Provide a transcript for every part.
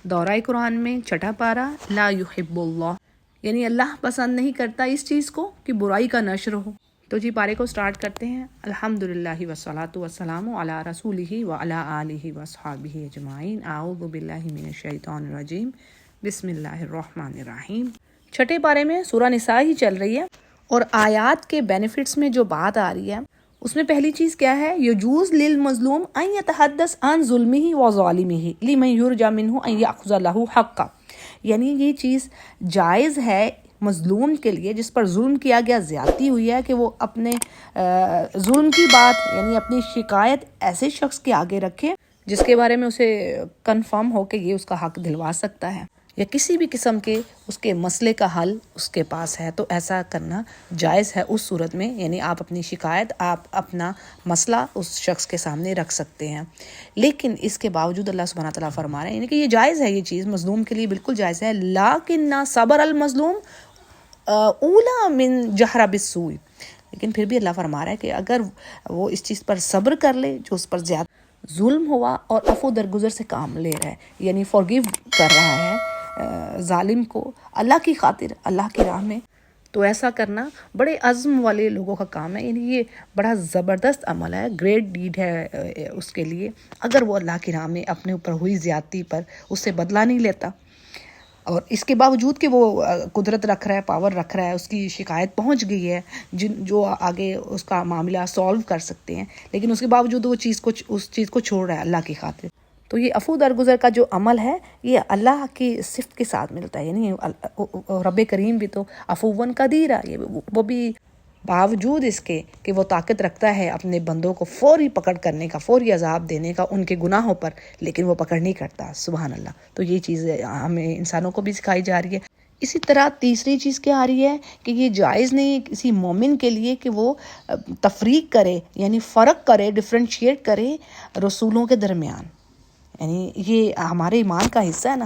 دورہ قرآن میں چھٹا پارہ لا یحب اللہ، یعنی اللہ پسند نہیں کرتا اس چیز کو کہ برائی کا نشر ہو۔ تو جی پارے کو سٹارٹ کرتے ہیں۔ الحمدللہ والصلاۃ والسلام علی رسولہ وعلی آلہ واصحابہ اجمعین۔ اعوذ باللہ من الشیطان الرجیم، بسم اللہ الرحمن الرحیم۔ چھٹے پارے میں سورہ نساء ہی چل رہی ہے، اور آیات کے بینیفٹس میں جو بات آ رہی ہے اس میں پہلی چیز کیا ہے؟ یجوز للمظلوم ان یتحدث عن ظلمہ و ظالمہ لمن یرجى منہ ان یأخذ لہ حقہ، یعنی یہ چیز جائز ہے مظلوم کے لیے جس پر ظلم کیا گیا، زیادتی ہوئی ہے، کہ وہ اپنے ظلم کی بات یعنی اپنی شکایت ایسے شخص کے آگے رکھے جس کے بارے میں اسے کنفرم ہو کہ یہ اس کا حق دلوا سکتا ہے، یا کسی بھی قسم کے اس کے مسئلے کا حل اس کے پاس ہے، تو ایسا کرنا جائز ہے اس صورت میں، یعنی آپ اپنی شکایت، آپ اپنا مسئلہ اس شخص کے سامنے رکھ سکتے ہیں۔ لیکن اس کے باوجود اللہ سبحانہ تعالیٰ فرما رہے ہیں یعنی کہ یہ جائز ہے، یہ چیز مظلوم کے لیے بالکل جائز ہے۔ لیکن صبر المظلوم اولا من جہر بالسوء، لیکن پھر بھی اللہ فرما رہا ہے کہ اگر وہ اس چیز پر صبر کر لے جو اس پر زیادہ ظلم ہوا، اور عفو درگزر سے کام لے رہا ہے، یعنی فورگیو کر رہا ہے ظالم کو اللہ کی خاطر، اللہ کی راہ میں، تو ایسا کرنا بڑے عزم والے لوگوں کا کام ہے، یعنی یہ بڑا زبردست عمل ہے، گریٹ ڈیڈ ہے اس کے لیے، اگر وہ اللہ کی راہ میں اپنے اوپر ہوئی زیادتی پر اس سے بدلہ نہیں لیتا، اور اس کے باوجود کہ وہ قدرت رکھ رہا ہے، پاور رکھ رہا ہے، اس کی شکایت پہنچ گئی ہے جو آگے اس کا معاملہ سولو کر سکتے ہیں، لیکن اس کے باوجود وہ اس چیز کو چھوڑ رہا ہے اللہ کی خاطر۔ تو یہ عفو درگزر کا جو عمل ہے یہ اللہ کی صفت کے ساتھ ملتا ہے، یعنی رب کریم بھی تو عفواً قدیر ہے، وہ بھی باوجود اس کے کہ وہ طاقت رکھتا ہے اپنے بندوں کو فوری پکڑ کرنے کا، فوری عذاب دینے کا ان کے گناہوں پر، لیکن وہ پکڑ نہیں کرتا، سبحان اللہ۔ تو یہ چیز ہمیں انسانوں کو بھی سکھائی جا رہی ہے۔ اسی طرح تیسری چیز کیا آ رہی ہے کہ یہ جائز نہیں کسی مومن کے لیے کہ وہ تفریق کرے، یعنی فرق کرے، ڈفرینشیٹ کرے رسولوں کے درمیان، یعنی یہ ہمارے ایمان کا حصہ ہے نا،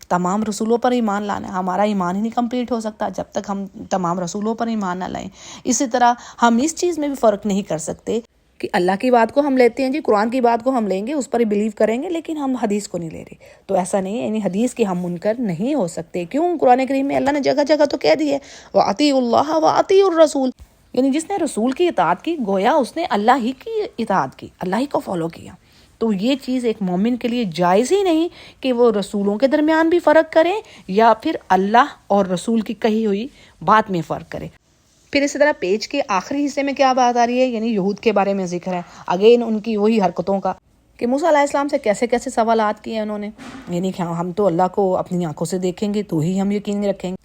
تمام رسولوں پر ایمان لانا ہے، ہمارا ایمان ہی نہیں کمپلیٹ ہو سکتا جب تک ہم تمام رسولوں پر ایمان نہ لائیں۔ اسی طرح ہم اس چیز میں بھی فرق نہیں کر سکتے کہ اللہ کی بات کو ہم لیتے ہیں، جی قرآن کی بات کو ہم لیں گے، اس پر ہی بلیو کریں گے، لیکن ہم حدیث کو نہیں لے رہے، تو ایسا نہیں ہے، یعنی حدیث کے ہم منکر نہیں ہو سکتے۔ کیوں؟ قرآن کریم میں اللہ نے جگہ جگہ تو کہہ دی ہے وَأَطِیعُوا اللَّهَ وَأَطِیعُوا الرَّسُولَ، یعنی جس نے رسول کی اطاعت کی گویا اس نے اللہ ہی کی اطاعت کی، اللہ ہی کو فالو کیا۔ تو یہ چیز ایک مومن کے لیے جائز ہی نہیں کہ وہ رسولوں کے درمیان بھی فرق کرے یا پھر اللہ اور رسول کی کہی ہوئی بات میں فرق کرے۔ پھر اسی طرح پیج کے آخری حصے میں کیا بات آ رہی ہے؟ یعنی یہود کے بارے میں ذکر ہے، اگین ان کی وہی حرکتوں کا کہ موسیٰ علیہ السلام سے کیسے کیسے سوالات کیے انہوں نے، یعنی کہ ہم تو اللہ کو اپنی آنکھوں سے دیکھیں گے تو ہی ہم یقین رکھیں گے،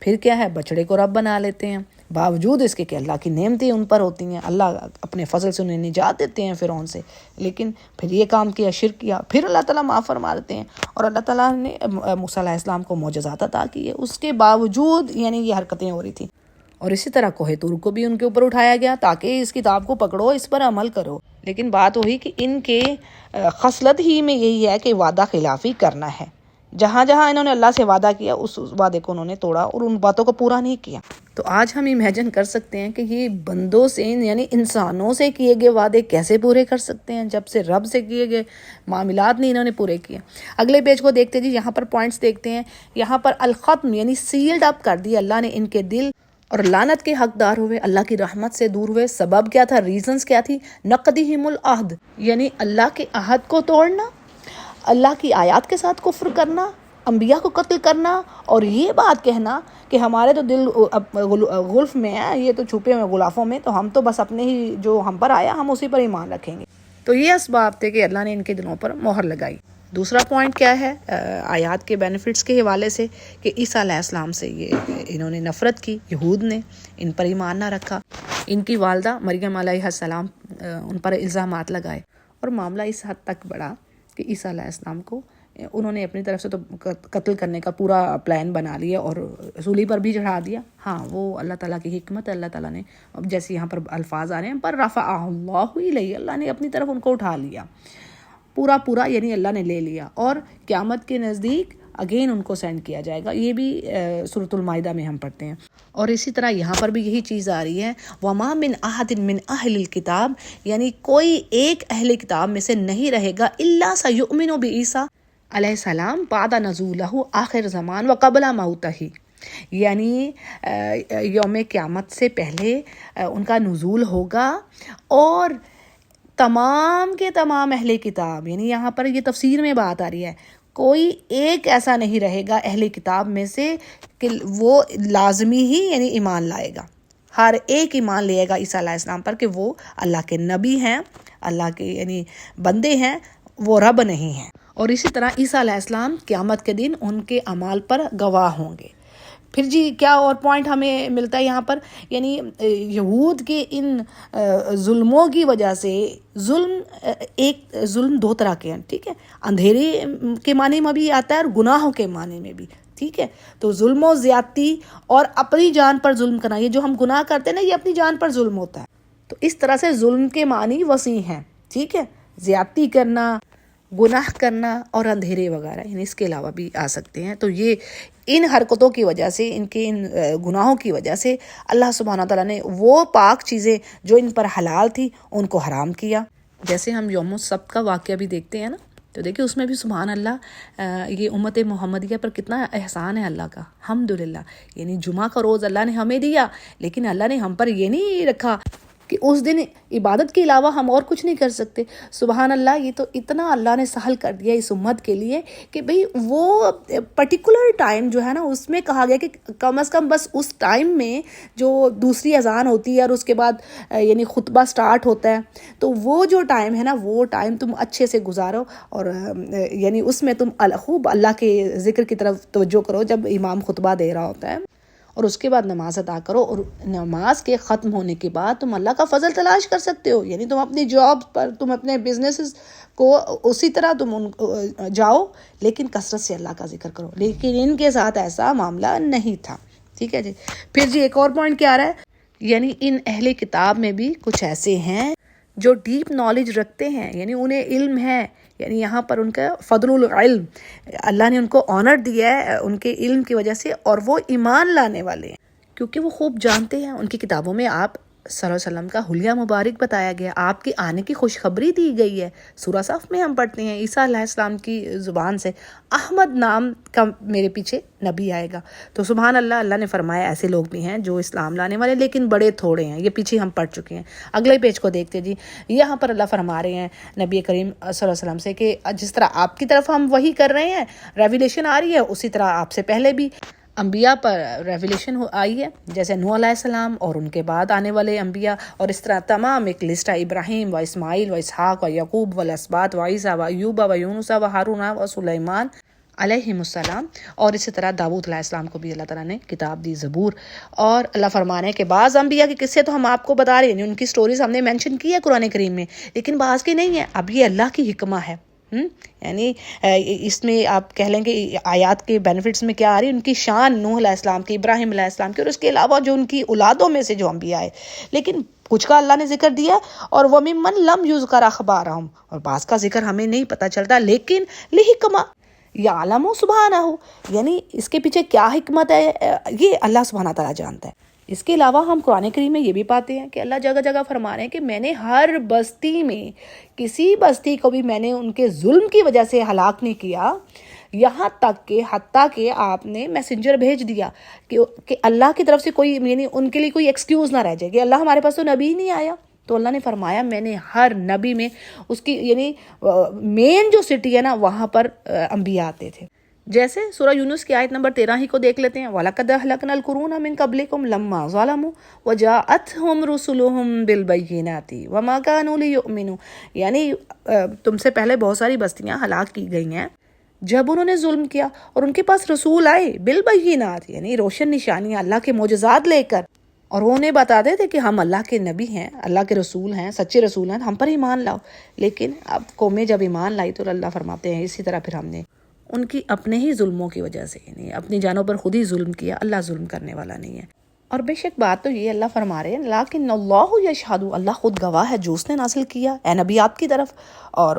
پھر کیا ہے بچڑے کو رب بنا لیتے ہیں، باوجود اس کے کہ اللہ کی نعمتیں ان پر ہوتی ہیں، اللہ اپنے فضل سے انہیں نجات دیتے ہیں فرعون سے، لیکن پھر یہ کام کیا، شرک کیا، پھر اللہ تعالیٰ معاف فرما دیتے ہیں، اور اللہ تعالیٰ نے موسیٰ علیہ السلام کو معجزات عطا کیے، اس کے باوجود یعنی یہ حرکتیں ہو رہی تھیں۔ اور اسی طرح کوہ طور کو بھی ان کے اوپر اٹھایا گیا تاکہ اس کتاب کو پکڑو، اس پر عمل کرو، لیکن بات وہی کہ ان کے خصلت ہی میں یہی ہے کہ وعدہ خلافی کرنا ہے، جہاں جہاں انہوں نے اللہ سے وعدہ کیا اس وعدے کو انہوں نے توڑا اور ان باتوں کو پورا نہیں کیا۔ تو آج ہم امیجن کر سکتے ہیں کہ یہ بندوں سے یعنی انسانوں سے کیے گئے وعدے کیسے پورے کر سکتے ہیں جب سے رب سے کیے گئے معاملات نہیں انہوں نے پورے کیے۔ اگلے پیج کو دیکھتے جی، یہاں پر پوائنٹس دیکھتے ہیں، یہاں پر الختم یعنی سیلڈ اپ کر دیا اللہ نے ان کے دل، اور لعنت کے حقدار ہوئے، اللہ کی رحمت سے دور ہوئے۔ سبب کیا تھا؟ ریزنز کیا تھی؟ نقضہم العہد، یعنی اللہ کے عہد کو توڑنا، اللہ کی آیات کے ساتھ کفر کرنا، انبیاء کو قتل کرنا، اور یہ بات کہنا کہ ہمارے تو دل غلف میں ہیں، یہ تو چھپے ہوئے غلافوں میں، تو ہم تو بس اپنے ہی جو ہم پر آیا ہم اسی پر ایمان رکھیں گے۔ تو یہ اسباب تھے کہ اللہ نے ان کے دلوں پر مہر لگائی۔ دوسرا پوائنٹ کیا ہے آیات کے بینیفٹس کے حوالے سے کہ عیسیٰ علیہ السلام سے انہوں نے نفرت کی، یہود نے ان پر ایمان نہ رکھا، ان کی والدہ مریم علیہ السلام ان پر الزامات لگائے، اور معاملہ اس حد تک بڑھا کہ عیسیٰ علیہ السلام کو انہوں نے اپنی طرف سے تو قتل کرنے کا پورا پلان بنا لیا اور سولی پر بھی چڑھا دیا۔ ہاں وہ اللہ تعالیٰ کی حکمت ہے، اللہ تعالیٰ نے جیسے یہاں پر الفاظ آ رہے ہیں پر رفعہ اللہ الیہ، اللہ نے اپنی طرف ان کو اٹھا لیا پورا یعنی اللہ نے لے لیا، اور قیامت کے نزدیک اگین ان کو سینڈ کیا جائے گا۔ یہ بھی سورۃ المائدہ میں ہم پڑھتے ہیں، اور اسی طرح یہاں پر بھی یہی چیز آ رہی ہے وما من احد من اہل الکتاب، یعنی کوئی ایک اہل کتاب میں سے نہیں رہے گا الا سیؤمن بعیسیٰ، علیہ السلام بعد نزولہ آخر زمان و قبل موتہ، یعنی یوم قیامت سے پہلے ان کا نزول ہوگا، اور تمام کے تمام اہل کتاب، یعنی یہاں پر یہ تفسیر میں بات آ رہی ہے، کوئی ایک ایسا نہیں رہے گا اہل کتاب میں سے کہ وہ لازمی ہی یعنی ایمان لائے گا، ہر ایک ایمان لے گا عیسیٰ علیہ السلام پر کہ وہ اللہ کے نبی ہیں، اللہ کے یعنی بندے ہیں، وہ رب نہیں ہیں۔ اور اسی طرح عیسیٰ علیہ السلام قیامت کے دن ان کے اعمال پر گواہ ہوں گے۔ پھر جی کیا اور پوائنٹ ہمیں ملتا ہے یہاں پر، یعنی یہود کے ان ظلموں کی وجہ سے، ظلم دو طرح کے ہیں، ٹھیک ہے، اندھیرے کے معنی میں بھی آتا ہے اور گناہوں کے معنی میں بھی، ٹھیک ہے۔ تو ظلم و زیادتی اور اپنی جان پر ظلم کرنا، یہ جو ہم گناہ کرتے ہیں نا، یہ اپنی جان پر ظلم ہوتا ہے۔ تو اس طرح سے ظلم کے معنی وسیع ہیں، ٹھیک ہے، زیادتی کرنا، گناہ کرنا اور اندھیرے وغیرہ، یعنی اس کے علاوہ بھی آ سکتے ہیں۔ تو یہ ان حرکتوں کی وجہ سے، ان کے ان گناہوں کی وجہ سے اللہ سبحانہ تعالیٰ نے وہ پاک چیزیں جو ان پر حلال تھی ان کو حرام کیا۔ جیسے ہم یوم السبت کا واقعہ بھی دیکھتے ہیں نا، تو دیکھیں اس میں بھی سبحان اللہ یہ امت محمدیہ پر کتنا احسان ہے اللہ کا، الحمدللہ۔ یعنی جمعہ کا روز اللہ نے ہمیں دیا، لیکن اللہ نے ہم پر یہ نہیں رکھا کہ اس دن عبادت کے علاوہ ہم اور کچھ نہیں کر سکتے۔ سبحان اللہ، یہ تو اتنا اللہ نے سہل کر دیا اس امت کے لیے کہ بھئی وہ پرٹیکولر ٹائم جو ہے نا، اس میں کہا گیا کہ کم از کم بس اس ٹائم میں جو دوسری اذان ہوتی ہے اور اس کے بعد یعنی خطبہ سٹارٹ ہوتا ہے، تو وہ جو ٹائم ہے نا، وہ ٹائم تم اچھے سے گزارو، اور یعنی اس میں تم خوب اللہ کے ذکر کی طرف توجہ کرو جب امام خطبہ دے رہا ہوتا ہے، اور اس کے بعد نماز ادا کرو، اور نماز کے ختم ہونے کے بعد تم اللہ کا فضل تلاش کر سکتے ہو، یعنی تم اپنی جاب پر، تم اپنے بزنس کو اسی طرح تم جاؤ، لیکن کثرت سے اللہ کا ذکر کرو۔ لیکن ان کے ساتھ ایسا معاملہ نہیں تھا، ٹھیک ہے جی۔ پھر جی ایک اور پوائنٹ کیا آ رہا ہے، یعنی ان اہل کتاب میں بھی کچھ ایسے ہیں جو ڈیپ نالج رکھتے ہیں، یعنی انہیں علم ہے، یعنی یہاں پر ان کا فضل العلم، اللہ نے ان کو آنر دیا ہے ان کے علم کی وجہ سے، اور وہ ایمان لانے والے ہیں کیونکہ وہ خوب جانتے ہیں۔ ان کی کتابوں میں آپ صلی اللہ علیہ وسلم کا حلیہ مبارک بتایا گیا، آپ کے آنے کی خوشخبری دی گئی ہے۔ سورہ صف میں ہم پڑھتے ہیں عیسیٰ علیہ السلام کی زبان سے احمد نام کا میرے پیچھے نبی آئے گا۔ تو سبحان اللہ، اللہ نے فرمایا ایسے لوگ بھی ہیں جو اسلام لانے والے، لیکن بڑے تھوڑے ہیں۔ یہ پیچھے ہم پڑھ چکے ہیں، اگلے پیج کو دیکھتے جی۔ یہاں پر اللہ فرما رہے ہیں نبی کریم صلی اللہ علیہ وسلم سے کہ جس طرح آپ کی طرف ہم وحی کر رہے ہیں، ریویلیشن آ رہی ہے، اسی طرح آپ سے پہلے بھی انبیاء پر ریویلیشن آئی ہے، جیسے نوح علیہ السلام اور ان کے بعد آنے والے انبیاء، اور اس طرح تمام ایک لسٹ ہے، ابراہیم و اسماعیل و اسحاق و یعقوب و الاسباط و عیسیٰ و ایوب و یونس و ہارون و سلیمان علیہم السلام، اور اسی طرح داؤد علیہ السلام کو بھی اللہ تعالیٰ نے کتاب دی، زبور۔ اور اللہ فرمانے کے بعض انبیاء کے قصے تو ہم آپ کو بتا رہے ہیں، ان کی سٹوریز ہم نے مینشن کی ہے قرآن کریم میں، لیکن بعض کی نہیں ہے۔ اب یہ اللہ کی حکمہ ہے، یعنی اس میں آپ کہہ لیں کہ آیات کے بینیفٹس میں کیا آ رہی ہے، ان کی شان نوح علیہ السلام کی، ابراہیم علیہ السلام کی، اور اس کے علاوہ جو ان کی اولادوں میں سے جو انبیاء آئے، لیکن کچھ کا اللہ نے ذکر دیا، اور وَمِمَّن لَمْ يُذْكَرْ أَخْبَارَهُمْ، اور بعض کا ذکر ہمیں نہیں پتہ چلتا، لیکن لِحِکْمَہ یعلم سبحانہ، یعنی اس کے پیچھے کیا حکمت ہے یہ اللہ سبحانہ تعالیٰ جانتا ہے۔ اس کے علاوہ ہم قرآن کریم میں یہ بھی پاتے ہیں کہ اللہ جگہ جگہ فرما رہے ہیں کہ میں نے ہر بستی میں کسی بستی کو بھی میں نے ان کے ظلم کی وجہ سے ہلاک نہیں کیا، یہاں تک کہ حتیٰ کہ آپ نے میسنجر بھیج دیا کہ اللہ کی طرف سے کوئی یعنی ان کے لیے کوئی ایکسکیوز نہ رہ جائے کہ اللہ ہمارے پاس تو نبی نہیں آیا۔ تو اللہ نے فرمایا میں نے ہر نبی میں اس کی یعنی مین جو سٹی ہے نا وہاں پر انبیاء آتے تھے۔ جیسے سورہ یونس کی آیت نمبر 13 ہی کو دیکھ لیتے ہیں، وَلَقَدْ أَهْلَكْنَا الْقُرُونَ مِنْ قَبْلِكُمْ لَمَّا ظَلَمُوا وَجَاءَتْهُمْ رُسُلُهُمْ بِالْبَيِّنَاتِ وَمَا كَانُوا لِيُؤْمِنُوا، یعنی تم سے پہلے بہت ساری بستیاں ہلاک کی گئی ہیں جب انہوں نے ظلم کیا، اور ان کے پاس رسول آئے بالبینات، یعنی روشن نشانیاں، اللہ کے معجزات لے کر، اور وہ انہیں بتاتے تھے کہ ہم اللہ کے نبی ہیں، اللہ کے رسول ہیں، سچے رسول ہیں، ہم پر ایمان لاؤ۔ لیکن اب قومیں جب ایمان لائی تو اللہ فرماتے ہیں اسی طرح پھر ہم نے ان کی اپنے ہی ظلموں کی وجہ سے یعنی اپنی جانوں پر خود ہی ظلم کیا۔ اللہ ظلم کرنے والا نہیں ہے۔ اور بے شک بات تو یہ اللہ فرما رہے ہیں لیکن اللہ یشہد، اللہ خود گواہ ہے جو اس نے نازل کیا اے نبی آپ کی طرف، اور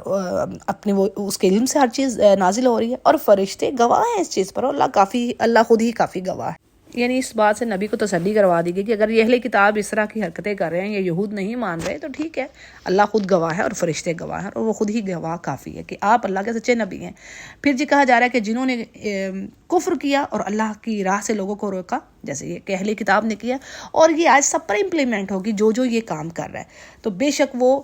اپنے وہ اس کے علم سے ہر چیز نازل ہو رہی ہے، اور فرشتے گواہ ہیں اس چیز پر، اور اللہ خود ہی کافی گواہ ہے۔ یعنی اس بات سے نبی کو تسلی کروا دی گئی کہ اگر یہ اہل کتاب اس طرح کی حرکتیں کر رہے ہیں، یہ یہود نہیں مان رہے، تو ٹھیک ہے، اللہ خود گواہ ہے اور فرشتے گواہ ہیں، اور وہ خود ہی گواہ کافی ہے کہ آپ اللہ کے سچے نبی ہیں۔ پھر جی کہا جا رہا ہے کہ جنہوں نے کفر کیا اور اللہ کی راہ سے لوگوں کو روکا، جیسے یہ کہ اہل کتاب نے کیا، اور یہ آج سب پر امپلیمنٹ ہوگی جو یہ کام کر رہا ہے، تو بے شک وہ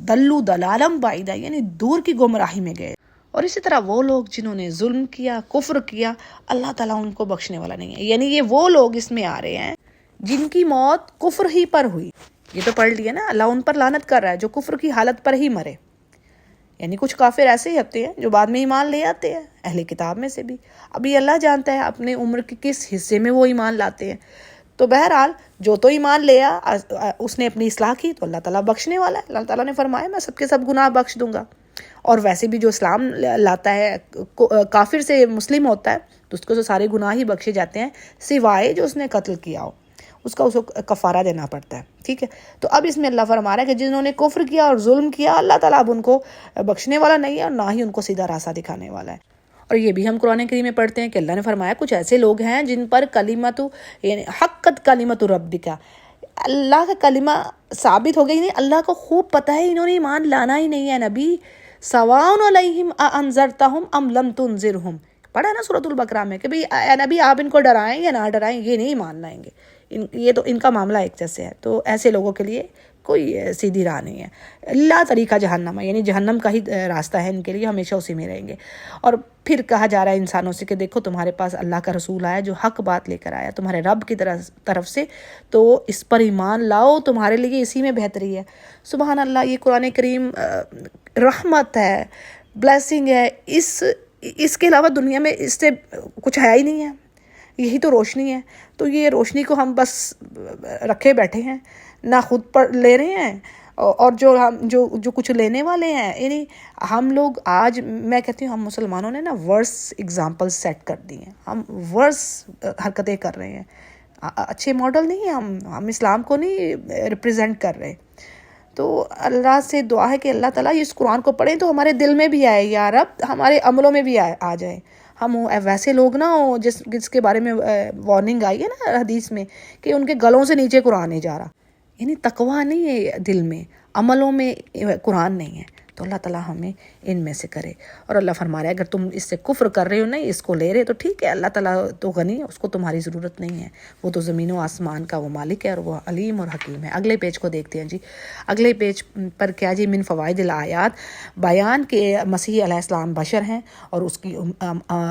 دلو دلالم بعیدہ، یعنی دور کی گمراہی میں گئے۔ اور اسی طرح وہ لوگ جنہوں نے ظلم کیا، کفر کیا، اللہ تعالیٰ ان کو بخشنے والا نہیں ہے۔ یعنی یہ وہ لوگ اس میں آ رہے ہیں جن کی موت کفر ہی پر ہوئی، یہ تو پڑھ لیا نا، اللہ ان پر لعنت کر رہا ہے جو کفر کی حالت پر ہی مرے۔ یعنی کچھ کافر ایسے ہی ہوتے ہیں جو بعد میں ایمان لے آتے ہیں، اہل کتاب میں سے بھی۔ ابھی اللہ جانتا ہے اپنے عمر کے کس حصے میں وہ ایمان لاتے ہیں۔ تو بہرحال جو تو ایمان لیا، اس نے اپنی اصلاح کی، تو اللہ تعالیٰ بخشنے والا ہے۔ اللہ تعالیٰ نے فرمایا میں سب کے سب گناہ بخش دوں گا۔ اور ویسے بھی جو اسلام لاتا ہے، کافر سے مسلم ہوتا ہے، تو اس کو تو سارے گناہ ہی بخشے جاتے ہیں، سوائے جو اس نے قتل کیا ہو، اس کو کفارہ دینا پڑتا ہے، ٹھیک ہے۔ تو اب اس میں اللہ فرما رہا ہے کہ جنہوں نے کفر کیا اور ظلم کیا، اللہ تعالیٰ اب ان کو بخشنے والا نہیں ہے اور نہ ہی ان کو سیدھا راستہ دکھانے والا ہے۔ اور یہ بھی ہم قرآن کریم میں پڑھتے ہیں کہ اللہ نے فرمایا کچھ ایسے لوگ ہیں جن پر کلمت، یعنی حقت کلمت ربک، اللہ کا کلمہ ثابت ہو گئی، نہیں، اللہ کو خوب پتہ ہے انہوں نے ایمان لانا ہی نہیں ہے نبی، سواء علیہم انذرتہم ام لم تنذرہم، پڑھا نا سورۃ البقرہ میں کہ بھئی اے نبی آپ ان کو ڈرائیں یا نہ ڈرائیں، یہ نہیں مان لائیں گے، یہ تو ان کا معاملہ ایک جیسے ہے۔ تو ایسے لوگوں کے لیے کوئی سیدھی راہ نہیں ہے، اللہ طریقہ جہنم ہے، یعنی جہنم کا ہی راستہ ہے ان کے لیے، ہمیشہ اسی میں رہیں گے۔ اور پھر کہا جا رہا ہے انسانوں سے کہ دیکھو تمہارے پاس اللہ کا رسول آیا جو حق بات لے کر آیا تمہارے رب کی طرف سے، تو اس پر ایمان لاؤ، تمہارے لیے اسی میں بہتری ہے۔ سبحان اللہ، یہ قرآن کریم رحمت ہے، بلیسنگ ہے، اس کے علاوہ دنیا میں اس سے کچھ ہے ہی نہیں ہے، یہی تو روشنی ہے۔ تو یہ روشنی کو ہم بس رکھے بیٹھے ہیں، نہ خود پر لے رہے ہیں، اور جو کچھ لینے والے ہیں، یعنی ہم لوگ آج، میں کہتی ہوں ہم مسلمانوں نے نا ورس ایگزامپل سیٹ کر دی ہیں، ہم ورس حرکتیں کر رہے ہیں، اچھے ماڈل نہیں ہیں، ہم اسلام کو نہیں ریپریزنٹ کر رہے۔ تو اللہ سے دعا ہے کہ اللہ تعالیٰ اس قرآن کو پڑھیں تو ہمارے دل میں بھی آئے، یا رب ہمارے عملوں میں بھی آ جائے، ہم ویسے لوگ نہ ہوں جس کے بارے میں وارننگ آئی ہے نا حدیث میں کہ ان کے گلوں سے نیچے قرآن نہیں جا رہا، یعنی تقویٰ نہیں ہے دل میں، عملوں میں قرآن نہیں ہے۔ تو اللہ تعالیٰ ہمیں ان میں سے کرے۔ اور اللہ فرما رہا ہے اگر تم اس سے کفر کر رہے ہو، نہیں اس کو لے رہے، تو ٹھیک ہے، اللہ تعالیٰ تو غنی ہے، اس کو تمہاری ضرورت نہیں ہے، وہ تو زمین و آسمان کا وہ مالک ہے، اور وہ علیم اور حکیم ہے۔ اگلے پیج کو دیکھتے ہیں جی، اگلے پیج پر کیا جی، من فوائد الآیات، بیان کہ مسیح علیہ السلام بشر ہیں اور اس کی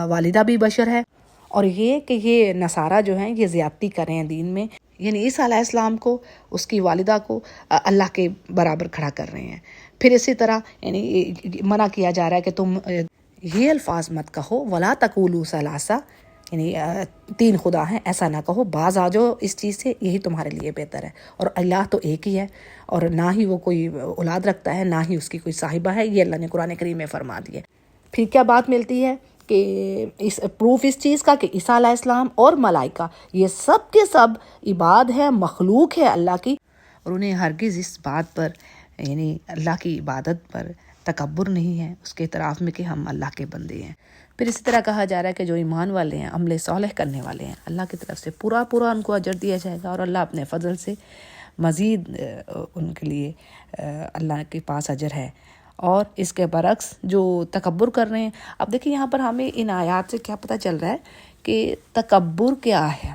والدہ بھی بشر ہے، اور یہ کہ یہ نصارہ جو ہیں یہ زیادتی کر رہے ہیں دین میں، یعنی عیسیٰ علیہ السلام کو، اس کی والدہ کو اللہ کے برابر کھڑا کر رہے ہیں۔ پھر اسی طرح یعنی منع کیا جا رہا ہے کہ تم یہ الفاظ مت کہو، ولا تقولوا ثلاثہ، یعنی تین خدا ہیں، ایسا نہ کہو، باز آ جاؤ اس چیز سے، یہی تمہارے لیے بہتر ہے۔ اور اللہ تو ایک ہی ہے، اور نہ ہی وہ کوئی اولاد رکھتا ہے، نہ ہی اس کی کوئی صاحبہ ہے، یہ اللہ نے قرآن کریم میں فرما دیا۔ پھر کیا بات ملتی ہے کہ پروف اس چیز کا کہ عیسیٰ علیہ السلام اور ملائکہ یہ سب کے سب عباد ہے، مخلوق ہے اللہ کی، اور انہیں ہرگز اس بات پر، یعنی اللہ کی عبادت پر تکبر نہیں ہے، اس کے اعتراف میں کہ ہم اللہ کے بندے ہیں۔ پھر اسی طرح کہا جا رہا ہے کہ جو ایمان والے ہیں، عمل صالح کرنے والے ہیں، اللہ کی طرف سے پورا ان کو اجر دیا جائے گا، اور اللہ اپنے فضل سے مزید ان کے لیے اللہ کے پاس اجر ہے۔ اور اس کے برعکس جو تکبر کر رہے ہیں، اب دیکھیں یہاں پر ہمیں ان آیات سے کیا پتہ چل رہا ہے کہ تکبر کیا ہے،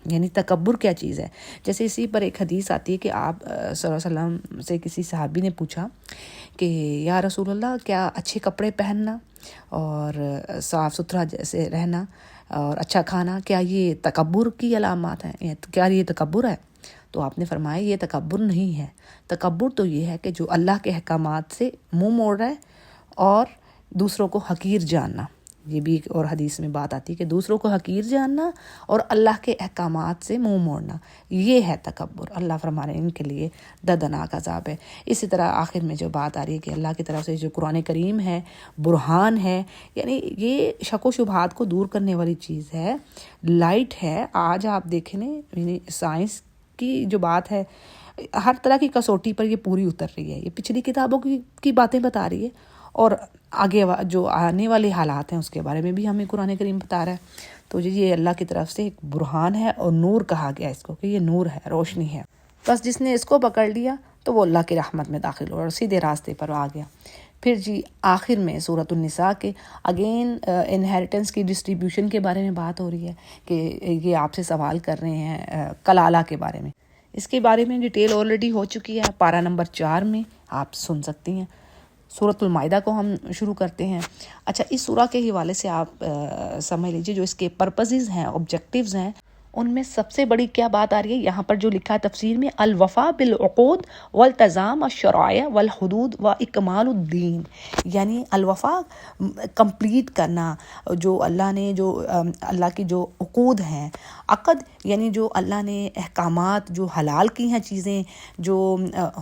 یعنی تکبر کیا چیز ہے۔ جیسے اسی پر ایک حدیث آتی ہے کہ آپ صلی اللہ علیہ وسلم سے کسی صحابی نے پوچھا کہ یا رسول اللہ، کیا اچھے کپڑے پہننا اور صاف ستھرا جیسے رہنا اور اچھا کھانا، کیا یہ تکبر کی علامات ہیں، کیا یہ تکبر ہے؟ تو آپ نے فرمایا یہ تکبر نہیں ہے، تکبر تو یہ ہے کہ جو اللہ کے احکامات سے منہ موڑ رہا ہے اور دوسروں کو حقیر جاننا۔ یہ بھی ایک اور حدیث میں بات آتی ہے کہ دوسروں کو حقیر جاننا اور اللہ کے احکامات سے منہ موڑنا، یہ ہے تکبر۔ اللہ فرما رہے ہیں ان کے لیے دردناک عذاب ہے۔ اسی طرح آخر میں جو بات آ رہی ہے کہ اللہ کی طرف سے جو قرآن کریم ہے برہان ہے، یعنی یہ شک و شبہات کو دور کرنے والی چیز ہے، لائٹ ہے۔ آج آپ دیکھیں نا، یعنی سائنس کی جو بات ہے، ہر طرح کی کسوٹی پر یہ پوری اتر رہی ہے، یہ پچھلی کتابوں کی باتیں بتا رہی ہے، اور آگے جو آنے والے حالات ہیں اس کے بارے میں بھی ہمیں قرآن کریم بتا رہا ہے۔ تو یہ اللہ کی طرف سے ایک برہان ہے، اور نور کہا گیا اس کو کہ یہ نور ہے، روشنی ہے۔ بس جس نے اس کو پکڑ لیا تو وہ اللہ کی رحمت میں داخل ہو اور سیدھے راستے پر آ گیا۔ پھر آخر میں سورۃ النساء کے اگین انہیریٹنس کی ڈسٹریبیوشن کے بارے میں بات ہو رہی ہے کہ یہ آپ سے سوال کر رہے ہیں کلالہ کے بارے میں۔ اس کے بارے میں ڈیٹیل آلریڈی ہو چکی ہے، پارہ نمبر 4 میں آپ سن سکتی ہیں۔ سورۃ المائدہ کو ہم شروع کرتے ہیں۔ اچھا، اس سورہ کے حوالے سے آپ سمجھ لیجیے جو اس کے پرپزز ہیں، آبجیکٹیوز ہیں، ان میں سب سے بڑی کیا بات آ رہی ہے یہاں پر جو لکھا ہے تفسیر میں، الوفا بالعقود والتزام الشرائع والحدود و اکمال الدین، یعنی الوفا کمپلیٹ کرنا، جو اللہ کی جو عقود ہیں، عقد یعنی جو اللہ نے احکامات جو حلال کی ہیں چیزیں، جو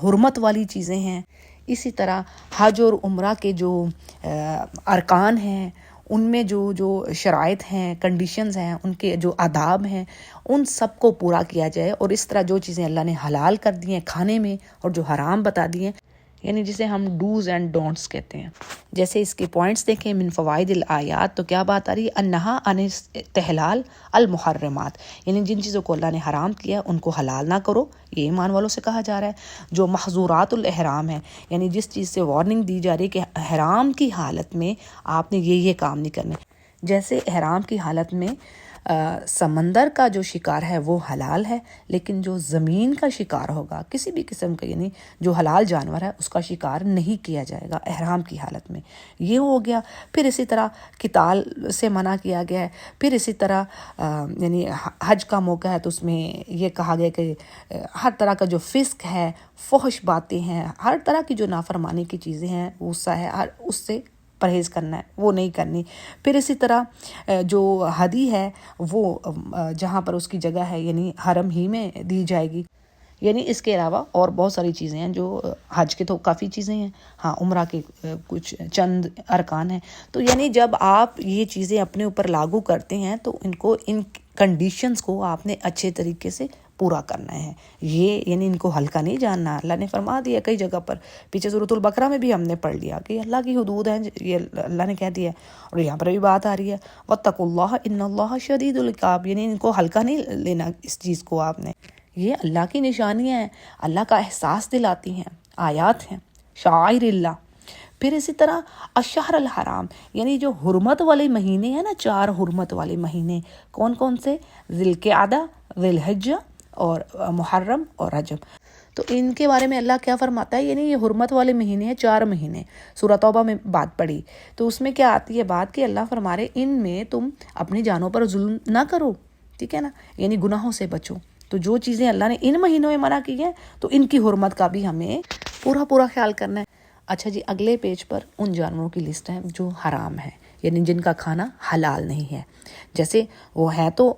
حرمت والی چیزیں ہیں، اسی طرح حج اور عمرہ کے جو ارکان ہیں، ان میں جو شرائط ہیں، کنڈیشنز ہیں، ان کے جو آداب ہیں، ان سب کو پورا کیا جائے، اور اس طرح جو چیزیں اللہ نے حلال کر دی ہیں کھانے میں اور جو حرام بتا دی ہیں، یعنی جسے ہم ڈوز اینڈ ڈونٹس کہتے ہیں۔ جیسے اس کے پوائنٹس دیکھیں، من فوائد الآیات، تو کیا بات آ رہی ہے، انہا عن استحلال المحرمات، یعنی جن چیزوں کو اللہ نے حرام کیا ان کو حلال نہ کرو، یہ ایمان والوں سے کہا جا رہا ہے۔ جو محظورات الاحرام ہے، یعنی جس چیز سے وارننگ دی جا رہی ہے کہ احرام کی حالت میں آپ نے یہ کام نہیں کرنے، جیسے احرام کی حالت میں سمندر کا جو شکار ہے وہ حلال ہے، لیکن جو زمین کا شکار ہوگا کسی بھی قسم کا، یعنی جو حلال جانور ہے اس کا شکار نہیں کیا جائے گا احرام کی حالت میں، یہ ہو گیا۔ پھر اسی طرح قتال سے منع کیا گیا ہے۔ پھر اسی طرح یعنی حج کا موقع ہے تو اس میں یہ کہا گیا کہ ہر طرح کا جو فسق ہے، فحش باتیں ہیں، ہر طرح کی جو نافرمانی کی چیزیں ہیں، غصہ ہے، اس سے پرہیز کرنا ہے، وہ نہیں کرنی۔ پھر اسی طرح جو ہدی ہے وہ جہاں پر اس کی جگہ ہے یعنی حرم ہی میں دی جائے گی، یعنی اس کے علاوہ اور بہت ساری چیزیں ہیں جو حج کے تو کافی چیزیں ہیں، ہاں عمرہ کے کچھ چند ارکان ہیں۔ تو یعنی جب آپ یہ چیزیں اپنے اوپر لاگو کرتے ہیں تو ان کنڈیشنز کو آپ نے اچھے طریقے سے پورا کرنا ہے، یہ یعنی ان کو ہلکا نہیں جاننا۔ اللہ نے فرما دیا کئی جگہ پر، پیچھے سورۃ البقرہ میں بھی ہم نے پڑھ لیا کہ اللہ کی حدود ہیں، یہ اللہ نے کہہ دیا، اور یہاں پر بھی بات آ رہی ہے واتقوا اللہ ان اللہ شدید العقاب، یعنی ان کو ہلکا نہیں لینا اس چیز کو آپ نے، یہ اللہ کی نشانیاں ہیں، اللہ کا احساس دلاتی ہیں، آیات ہیں، شعائر اللہ۔ پھر اسی طرح الشہر الحرام، یعنی جو حرمت والے مہینے ہیں نا، 4 حرمت والے مہینے کون کون سے، ذی القعدہ، ذی الحجہ اور محرم اور رجب۔ تو ان کے بارے میں اللہ کیا فرماتا ہے، یعنی یہ حرمت والے مہینے ہیں، 4 مہینے، سورہ توبہ میں بات پڑھی، تو اس میں کیا آتی ہے بات کہ اللہ فرما رہے ان میں تم اپنی جانوں پر ظلم نہ کرو، ٹھیک ہے نا، یعنی گناہوں سے بچو۔ تو جو چیزیں اللہ نے ان مہینوں میں منع کی ہیں تو ان کی حرمت کا بھی ہمیں پورا خیال کرنا ہے۔ اچھا جی، اگلے پیج پر ان جانوروں کی لسٹ ہے جو حرام ہے، یعنی جن کا کھانا حلال نہیں ہے، جیسے وہ ہے تو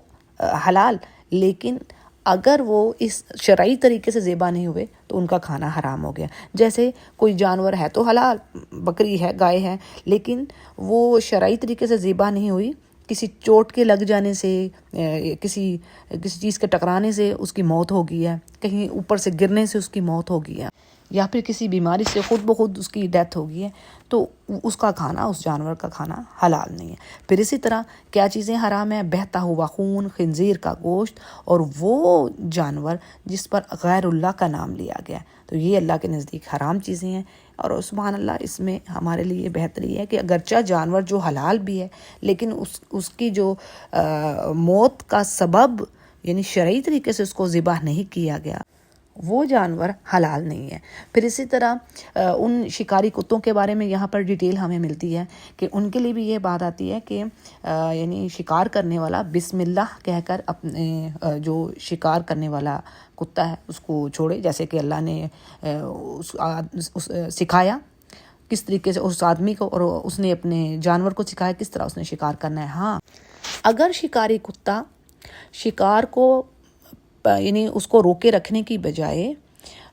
حلال لیکن اگر وہ اس شرعی طریقے سے ذبح نہیں ہوئے تو ان کا کھانا حرام ہو گیا۔ جیسے کوئی جانور ہے تو حلال، بکری ہے، گائے ہے، لیکن وہ شرعی طریقے سے ذبح نہیں ہوئی، کسی چوٹ کے لگ جانے سے، کسی چیز کے ٹکرانے سے اس کی موت ہو گئی ہے، کہیں اوپر سے گرنے سے اس کی موت ہو گئی ہے، یا پھر کسی بیماری سے خود بخود اس کی ڈیتھ ہو گئی ہے، تو اس کا کھانا، اس جانور کا کھانا حلال نہیں ہے۔ پھر اسی طرح کیا چیزیں حرام ہیں، بہتا ہوا خون، خنزیر کا گوشت، اور وہ جانور جس پر غیر اللہ کا نام لیا گیا، تو یہ اللہ کے نزدیک حرام چیزیں ہیں۔ اور سبحان اللہ، اس میں ہمارے لیے بہتری ہے کہ اگرچہ جانور جو حلال بھی ہے لیکن اس کی جو موت کا سبب یعنی شرعی طریقے سے اس کو ذبح نہیں کیا گیا، وہ جانور حلال نہیں ہے۔ پھر اسی طرح ان شکاری کتوں کے بارے میں یہاں پر ڈیٹیل ہمیں ملتی ہے کہ ان کے لیے بھی یہ بات آتی ہے کہ یعنی شکار کرنے والا بسم اللہ کہہ کر اپنے جو شکار کرنے والا کتا ہے اس کو چھوڑے، جیسے کہ اللہ نے سکھایا کس طریقے سے اس آدمی کو، اور اس نے اپنے جانور کو سکھایا کس طرح اس نے شکار کرنا ہے۔ ہاں، اگر شکاری کتا شکار کو یعنی اس کو روک کے رکھنے کی بجائے،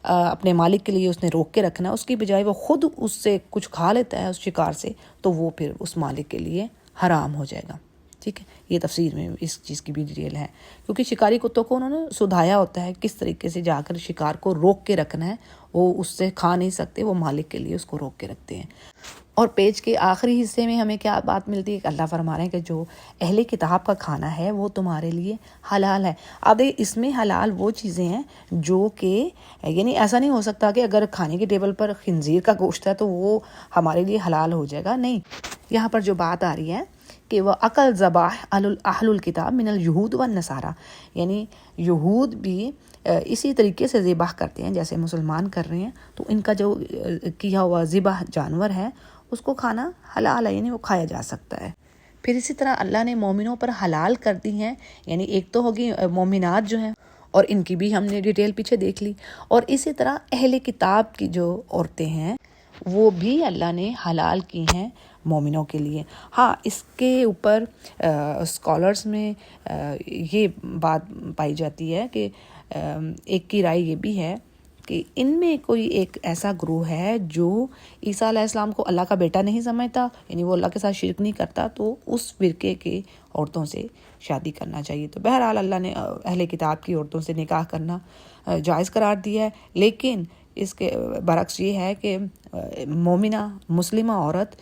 اپنے مالک کے لیے اس نے روک کے رکھنا، اس کی بجائے وہ خود اس سے کچھ کھا لیتا ہے اس شکار سے، تو وہ پھر اس مالک کے لیے حرام ہو جائے گا، ٹھیک ٹھیک ہے، یہ تفسیر میں اس چیز کی بھی ڈیٹیل ہے، کیونکہ شکاری کتوں کو انہوں نے سدھایا ہوتا ہے کس طریقے سے جا کر شکار کو روک کے رکھنا ہے، وہ اس سے کھا نہیں سکتے، وہ مالک کے لیے اس کو روک کے رکھتے ہیں۔ اور پیج کے آخری حصے میں ہمیں کیا بات ملتی ہے کہ اللہ فرما رہے ہیں کہ جو اہل کتاب کا کھانا ہے وہ تمہارے لیے حلال ہے۔ اب اس میں حلال وہ چیزیں ہیں جو کہ یعنی ایسا نہیں ہو سکتا کہ اگر کھانے کی ٹیبل پر خنزیر کا گوشت ہے تو وہ ہمارے لیے حلال ہو جائے گا، نہیں، یہاں پر جو بات آ رہی ہے کہ وہ عقل ذبح اہل الکتاب من الیہود والنصارى، یعنی یہود بھی اسی طریقے سے ذبح کرتے ہیں جیسے مسلمان کر رہے ہیں، تو ان کا جو کیا ہوا ذبح جانور ہے اس کو کھانا حلال ہے، یعنی وہ کھایا جا سکتا ہے۔ پھر اسی طرح اللہ نے مومنوں پر حلال کر دی ہیں، یعنی ایک تو ہوگی مومنات جو ہیں، اور ان کی بھی ہم نے ڈیٹیل پیچھے دیکھ لی، اور اسی طرح اہل کتاب کی جو عورتیں ہیں وہ بھی اللہ نے حلال کی ہیں مومنوں کے لیے۔ ہاں، اس کے اوپر اسکالرز میں یہ بات پائی جاتی ہے کہ ایک کی رائے یہ بھی ہے کہ ان میں کوئی ایک ایسا گروہ ہے جو عیسیٰ علیہ السلام کو اللہ کا بیٹا نہیں سمجھتا، یعنی وہ اللہ کے ساتھ شرک نہیں کرتا، تو اس فرقے کے عورتوں سے شادی کرنا چاہیے۔ تو بہرحال اللہ نے اہل کتاب کی عورتوں سے نکاح کرنا جائز قرار دیا ہے، لیکن اس کے برعکس یہ ہے کہ مومنہ مسلمہ عورت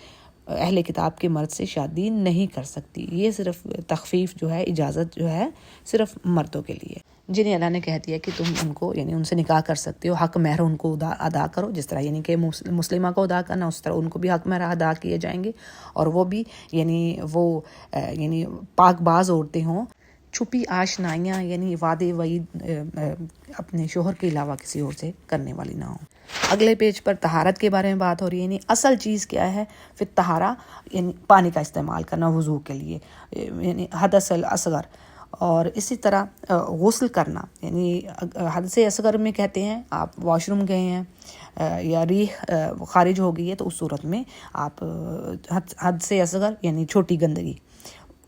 اہل کتاب کے مرد سے شادی نہیں کر سکتی۔ یہ صرف تخفیف جو ہے، اجازت جو ہے صرف مردوں کے لیے، جنہیں اللہ نے کہہ دیا کہ تم ان کو یعنی ان سے نکاح کر سکتے ہو، حق مہر ان کو ادا کرو، جس طرح یعنی کہ مسلمہ کو ادا کرنا اس طرح ان کو بھی حق مہر ادا کیے جائیں گے، اور وہ بھی یعنی پاک باز عورتیں ہوں، چھپی آشنائیاں یعنی وعدے وعید اپنے شوہر کے علاوہ کسی اور سے کرنے والی نہ ہوں۔ اگلے پیج پر طہارت کے بارے میں بات ہو رہی ہے، یعنی اصل چیز کیا ہے، پھر طہارہ یعنی پانی کا استعمال کرنا وضو کے لیے، یعنی حدث الاصغر، اور اسی طرح غسل کرنا، یعنی حدث اصغر میں کہتے ہیں آپ واش روم گئے ہیں یا ریح خارج ہو گئی ہے تو اس صورت میں آپ حدث اصغر یعنی چھوٹی گندگی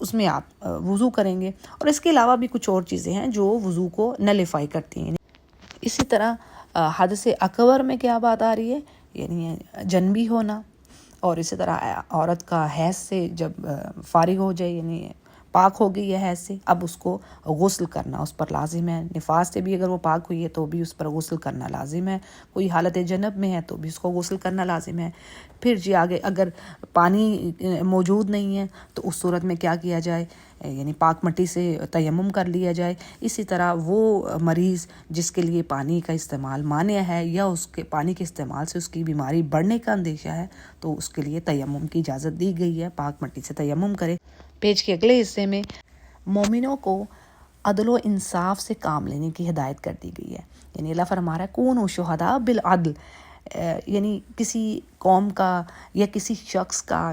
اس میں آپ وضو کریں گے، اور اس کے علاوہ بھی کچھ اور چیزیں ہیں جو وضو کو نلیفائی کرتی ہیں۔ اسی طرح حدث اکبر میں کیا بات آ رہی ہے، یعنی جنبی ہونا، اور اسی طرح عورت کا حیض سے جب فارغ ہو جائے یعنی پاک ہو گئی ہے حیض سے، اب اس کو غسل کرنا اس پر لازم ہے۔ نفاس سے بھی اگر وہ پاک ہوئی ہے تو بھی اس پر غسل کرنا لازم ہے، کوئی حالت جنب میں ہے تو بھی اس کو غسل کرنا لازم ہے۔ پھر جی آگے اگر پانی موجود نہیں ہے تو اس صورت میں کیا کیا جائے، یعنی پاک مٹی سے تیمم کر لیا جائے۔ اسی طرح وہ مریض جس کے لیے پانی کا استعمال مانع ہے یا اس کے پانی کے استعمال سے اس کی بیماری بڑھنے کا اندیشہ ہے تو اس کے لیے تیمم کی اجازت دی گئی ہے، پاک مٹی سے تیمم کرے۔ پیج کے اگلے حصے میں مومنوں کو عدل و انصاف سے کام لینے کی ہدایت کر دی گئی ہے، یعنی اللہ فرما رہا ہے کونوا شہداء بالعدل، یعنی کسی قوم کا یا کسی شخص کا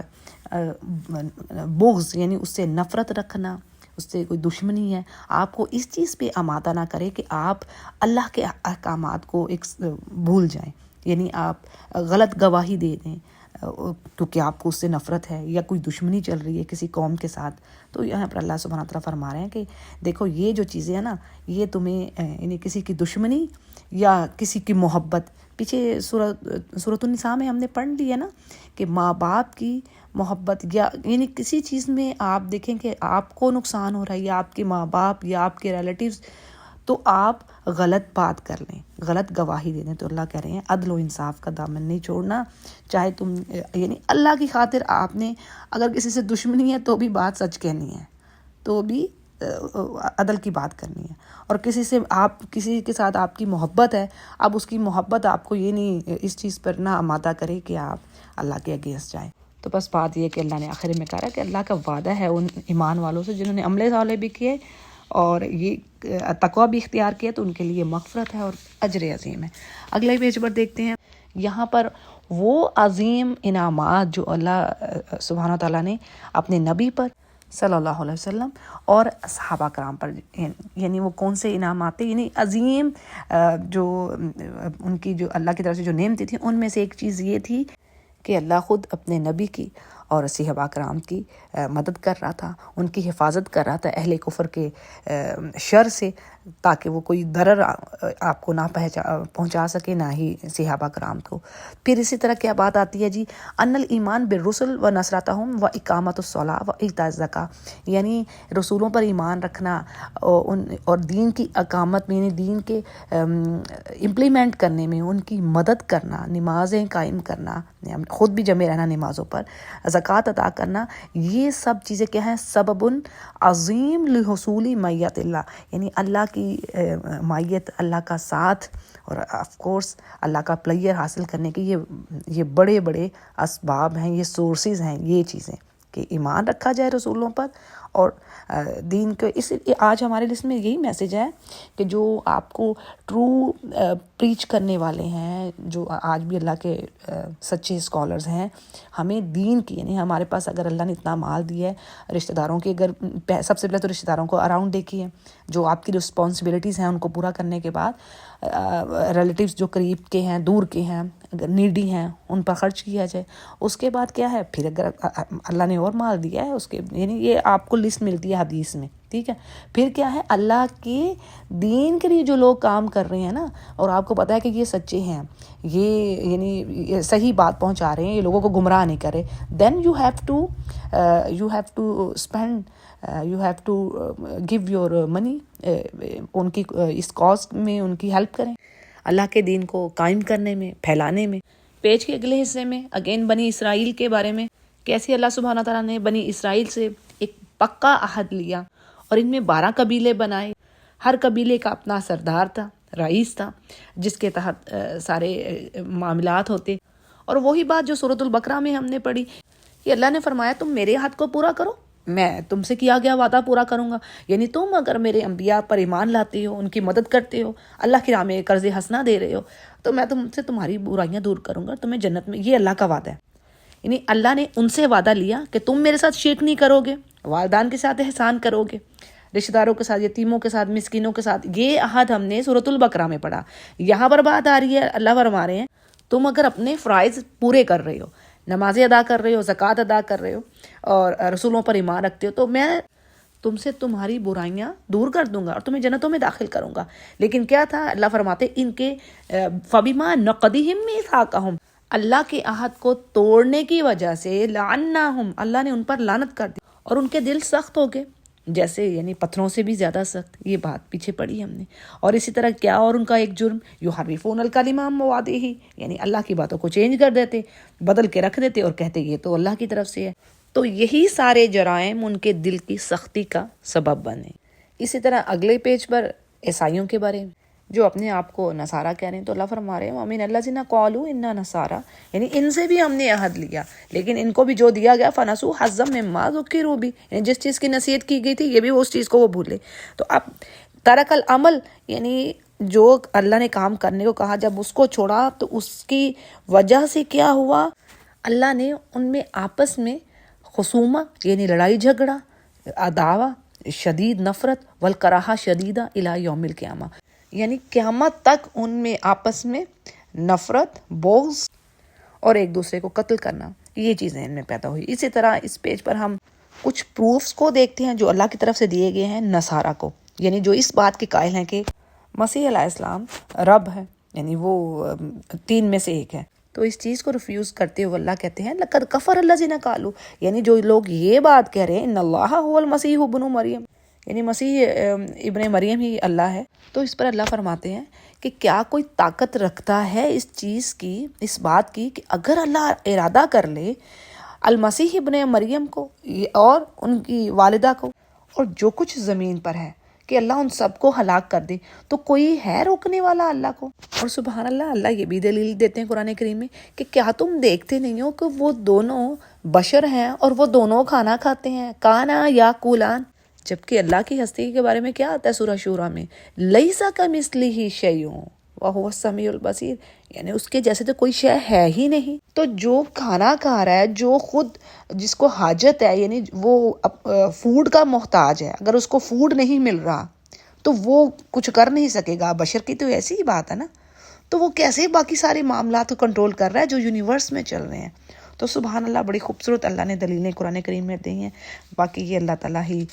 بغض یعنی اس سے نفرت رکھنا، اس سے کوئی دشمنی ہے، آپ کو اس چیز پہ آمادہ نہ کرے کہ آپ اللہ کے احکامات کو بھول جائیں، یعنی آپ غلط گواہی دے دیں کیونکہ آپ کو اس سے نفرت ہے یا کوئی دشمنی چل رہی ہے کسی قوم کے ساتھ۔ تو یہاں پر اللہ سبحانہ تعالیٰ فرما رہے ہیں کہ دیکھو یہ جو چیزیں ہیں نا، یہ تمہیں یعنی کسی کی دشمنی یا کسی کی محبت، پیچھے سورۃ النساء میں ہم نے پڑھ لی ہے نا کہ ماں باپ کی محبت یا یعنی کسی چیز میں آپ دیکھیں کہ آپ کو نقصان ہو رہا ہے یا آپ کے ماں باپ یا آپ کے ریلیٹیوز، تو آپ غلط بات کر لیں، غلط گواہی دے دیں، تو اللہ کہہ رہے ہیں عدل و انصاف کا دامن نہیں چھوڑنا، چاہے تم یعنی اللہ کی خاطر آپ نے اگر کسی سے دشمنی ہے تو بھی بات سچ کہنی ہے، تو بھی عدل کی بات کرنی ہے، اور کسی کے ساتھ آپ کی محبت ہے، اب اس کی محبت آپ کو یہ نہیں اس چیز پر نہ آمادہ کرے کہ آپ اللہ کے اگینسٹ جائیں۔ تو بس بات یہ کہ اللہ نے آخر میں کہا کہ اللہ کا وعدہ ہے ان ایمان والوں سے جنہوں نے عمل صالح بھی کیے اور یہ تقویٰ بھی اختیار کیا، تو ان کے لیے مغفرت ہے اور اجر عظیم ہے۔ اگلے پیج پر دیکھتے ہیں، یہاں پر وہ عظیم انعامات جو اللہ سبحانہ تعالیٰ نے اپنے نبی پر صلی اللہ علیہ وسلم اور صحابہ کرام پر، یعنی وہ کون سے انعامات تھے، یعنی عظیم جو ان کی جو اللہ کی طرف سے جو نعمتیں تھیں، ان میں سے ایک چیز یہ تھی کہ اللہ خود اپنے نبی کی اور صحابہ کرام کی مدد کر رہا تھا، ان کی حفاظت کر رہا تھا اہل کفر کے شر سے، تاکہ وہ کوئی ضرر آپ کو نہ پہنچا سکے، نہ ہی صحابہ کرام کو۔ پھر اسی طرح کیا بات آتی ہے جی، ان الایمان بالرسل و نصرتہم و اقامت الصلاۃ و ایتاء الزکاۃ، یعنی رسولوں پر ایمان رکھنا اور دین کی اقامت میں، یعنی دین کے امپلیمنٹ کرنے میں ان کی مدد کرنا، نمازیں قائم کرنا، خود بھی جمع رہنا نمازوں پر، زکوٰۃ ادا کرنا، یہ سب چیزیں کیا ہیں؟ سبب عظیم لحصول معیت اللہ، یعنی اللہ کی معیت، اللہ کا ساتھ، اور آف کورس اللہ کا پلیئر حاصل کرنے کے یہ بڑے بڑے اسباب ہیں، یہ سورسز ہیں، یہ چیزیں کہ ایمان رکھا جائے رسولوں پر اور دین کے۔ اس آج ہمارے لسٹ میں یہی میسیج ہے کہ جو آپ کو ٹرو پریچ کرنے والے ہیں، جو آج بھی اللہ کے سچے اسکالرز ہیں، ہمیں دین کی، یعنی ہمارے پاس اگر اللہ نے اتنا مال دیا ہے، رشتہ داروں کے، اگر سب سے پہلے تو رشتہ داروں کو اراؤنڈ دیکھیے، جو آپ کی رسپانسبلٹیز ہیں ان کو پورا کرنے کے بعد ریلیٹیوز جو قریب کے ہیں، دور کے ہیں، اگر نیڈی ہیں ان پر خرچ کیا جائے۔ اس کے بعد کیا ہے؟ پھر اگر اللہ نے اور مال دیا ہے اس کے، یعنی یہ آپ کو لسٹ ملتی ہے حدیث میں، ٹھیک ہے۔ پھر کیا ہے؟ اللہ کے دین کے لیے جو لوگ کام کر رہے ہیں نا، اور آپ کو پتہ ہے کہ یہ سچے ہیں، یہ یعنی صحیح بات پہنچا رہے ہیں، یہ لوگوں کو گمراہ نہیں کر رہے، then you have to spend, you have to give your money, ان کی اس کاز میں ان کی ہیلپ کریں، اللہ کے دین کو قائم کرنے میں، پھیلانے میں۔ پیج کے اگلے حصے میں اگین بنی اسرائیل کے بارے میں، کیسے اللہ سبحانہ تعالیٰ نے بنی اسرائیل سے ایک پکا عہد لیا اور ان میں 12 قبیلے بنائے، ہر قبیلے کا اپنا سردار تھا، رئیس تھا، جس کے تحت سارے معاملات ہوتے۔ اور وہی بات جو سورۃ البقرہ میں ہم نے پڑھی کہ اللہ نے فرمایا تم میرے عہد کو پورا کرو، میں تم سے کیا گیا وعدہ پورا کروں گا، یعنی تم اگر میرے انبیاء پر ایمان لاتے ہو، ان کی مدد کرتے ہو، اللہ کی راہ میں قرض حسنہ دے رہے ہو، تو میں تم سے تمہاری برائیاں دور کروں گا، تمہیں جنت میں، یہ اللہ کا وعدہ ہے۔ یعنی اللہ نے ان سے وعدہ لیا کہ تم میرے ساتھ شرک نہیں کرو گے، والدین کے ساتھ احسان کرو گے، رشتہ داروں کے ساتھ، یتیموں کے ساتھ، مسکینوں کے ساتھ، یہ عہد ہم نے سورۃ البقرہ میں پڑھا۔ یہاں پر بات آ رہی ہے، اللہ فرما رہے ہیں تم اگر اپنے فرائض پورے کر رہے ہو، نمازیں ادا کر رہے ہو، زکوٰۃ ادا کر رہے ہو اور رسولوں پر ایمان رکھتے ہو، تو میں تم سے تمہاری برائیاں دور کر دوں گا اور تمہیں جنتوں میں داخل کروں گا۔ لیکن کیا تھا؟ اللہ فرماتے ان کے فبما نقضہم میثاقہم، اللہ کے عہد کو توڑنے کی وجہ سے لعناہم، اللہ نے ان پر لعنت کر دی اور ان کے دل سخت ہو گئے، جیسے یعنی پتھروں سے بھی زیادہ سخت۔ یہ بات پیچھے پڑھی ہم نے۔ اور اسی طرح کیا اور ان کا ایک جرم، یحرفون الکلم عن مواضعہ، یعنی اللہ کی باتوں کو چینج کر دیتے، بدل کے رکھ دیتے اور کہتے یہ تو اللہ کی طرف سے ہے۔ تو یہی سارے جرائم ان کے دل کی سختی کا سبب بنے۔ اسی طرح اگلے پیج پر عیسائیوں کے بارے میں، جو اپنے آپ کو نصارہ کہہ رہے ہیں، تو اللہ فرما رہے ہیں وَمِنَ الَّذِينَ قَالُوا إِنَّا نَصَارَىٰ، یعنی ان سے بھی ہم نے عہد لیا، لیکن ان کو بھی جو دیا گیا فَنَسُوا حَظًّا مِّمَّا ذُكِّرُوا بِهِ، یعنی جس چیز کی نصیحت کی گئی تھی یہ بھی اس چیز کو وہ بھولے۔ تو اب ترک العمل، یعنی جو اللہ نے کام کرنے کو کہا جب اس کو چھوڑا تو اس کی وجہ سے کیا ہوا؟ اللہ نے ان میں آپس میں خصومت، یعنی لڑائی جھگڑا، عداوت، شدید نفرت، والکراہہ شدیدہ الی یوم القیامہ، یعنی قیامت تک ان میں آپس میں نفرت، بغض اور ایک دوسرے کو قتل کرنا، یہ چیزیں ان میں پیدا ہوئی۔ اسی طرح اس پیج پر ہم کچھ پروفز کو دیکھتے ہیں جو اللہ کی طرف سے دیے گئے ہیں نصارہ کو، یعنی جو اس بات کے قائل ہیں کہ مسیح علیہ السلام رب ہے، یعنی وہ 3 میں سے ایک ہے۔ تو اس چیز کو ریفیوز کرتے ہوئے اللہ کہتے ہیں لقد کفر الذین قالوا، یعنی جو لوگ یہ بات کہہ رہے ہیں ان اللہ هو المسیح ابن مریم، یعنی مسیح ابن مریم ہی اللہ ہے، تو اس پر اللہ فرماتے ہیں کہ کیا کوئی طاقت رکھتا ہے اس چیز کی، اس بات کی کہ اگر اللہ ارادہ کر لے المسیح ابن مریم کو اور ان کی والدہ کو اور جو کچھ زمین پر ہے کہ اللہ ان سب کو ہلاک کر دے، تو کوئی ہے روکنے والا اللہ کو؟ اور سبحان اللہ، اللہ یہ بھی دلیل دیتے ہیں قرآن کریم میں کہ کیا تم دیکھتے نہیں ہو کہ وہ دونوں بشر ہیں اور وہ دونوں کھانا کھاتے ہیں، کانا یا کولان، جبکہ اللہ کی ہستی کے بارے میں کیا آتا ہے سورہ شورى میں لیسا کمثلہ شیء وہو السمیع البصیر، یعنی اس کے جیسے تو کوئی شے ہے ہی نہیں۔ تو جو کھانا کھا رہا ہے، جو خود جس کو حاجت ہے، یعنی وہ فوڈ کا محتاج ہے، اگر اس کو فوڈ نہیں مل رہا تو وہ کچھ کر نہیں سکے گا، بشر کی تو ایسی ہی بات ہے نا، تو وہ کیسے باقی سارے معاملات کو کنٹرول کر رہا ہے جو یونیورس میں چل رہے ہیں؟ تو سبحان اللہ، بڑی خوبصورت اللہ نے دلیلیں قرآن کریم میں دی ہیں. باقی یہ اللہ تعالیٰ ہی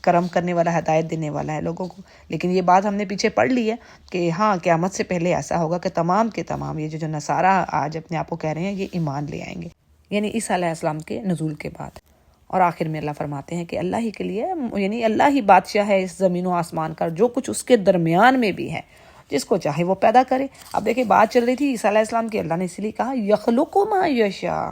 کرم کرنے والا، ہدایت دینے والا ہے لوگوں کو. لیکن یہ بات ہم نے پیچھے پڑھ لی ہے کہ ہاں قیامت سے پہلے ایسا ہوگا کہ تمام کے تمام یہ جو نصارہ آج اپنے آپ کو کہہ رہے ہیں یہ ایمان لے آئیں گے، یعنی عیسیٰ علیہ السلام کے نزول کے بعد. اور آخر میں اللہ فرماتے ہیں کہ اللہ ہی کے لیے، یعنی اللہ ہی بادشاہ ہے اس زمین و آسمان کا، جو کچھ اس کے درمیان میں بھی ہے، جس کو چاہے وہ پیدا کرے. اب دیکھیں بات چل رہی تھی عیسیٰ علیہ السلام کی، اللہ نے اس لیے کہا یخلق ما یشاء،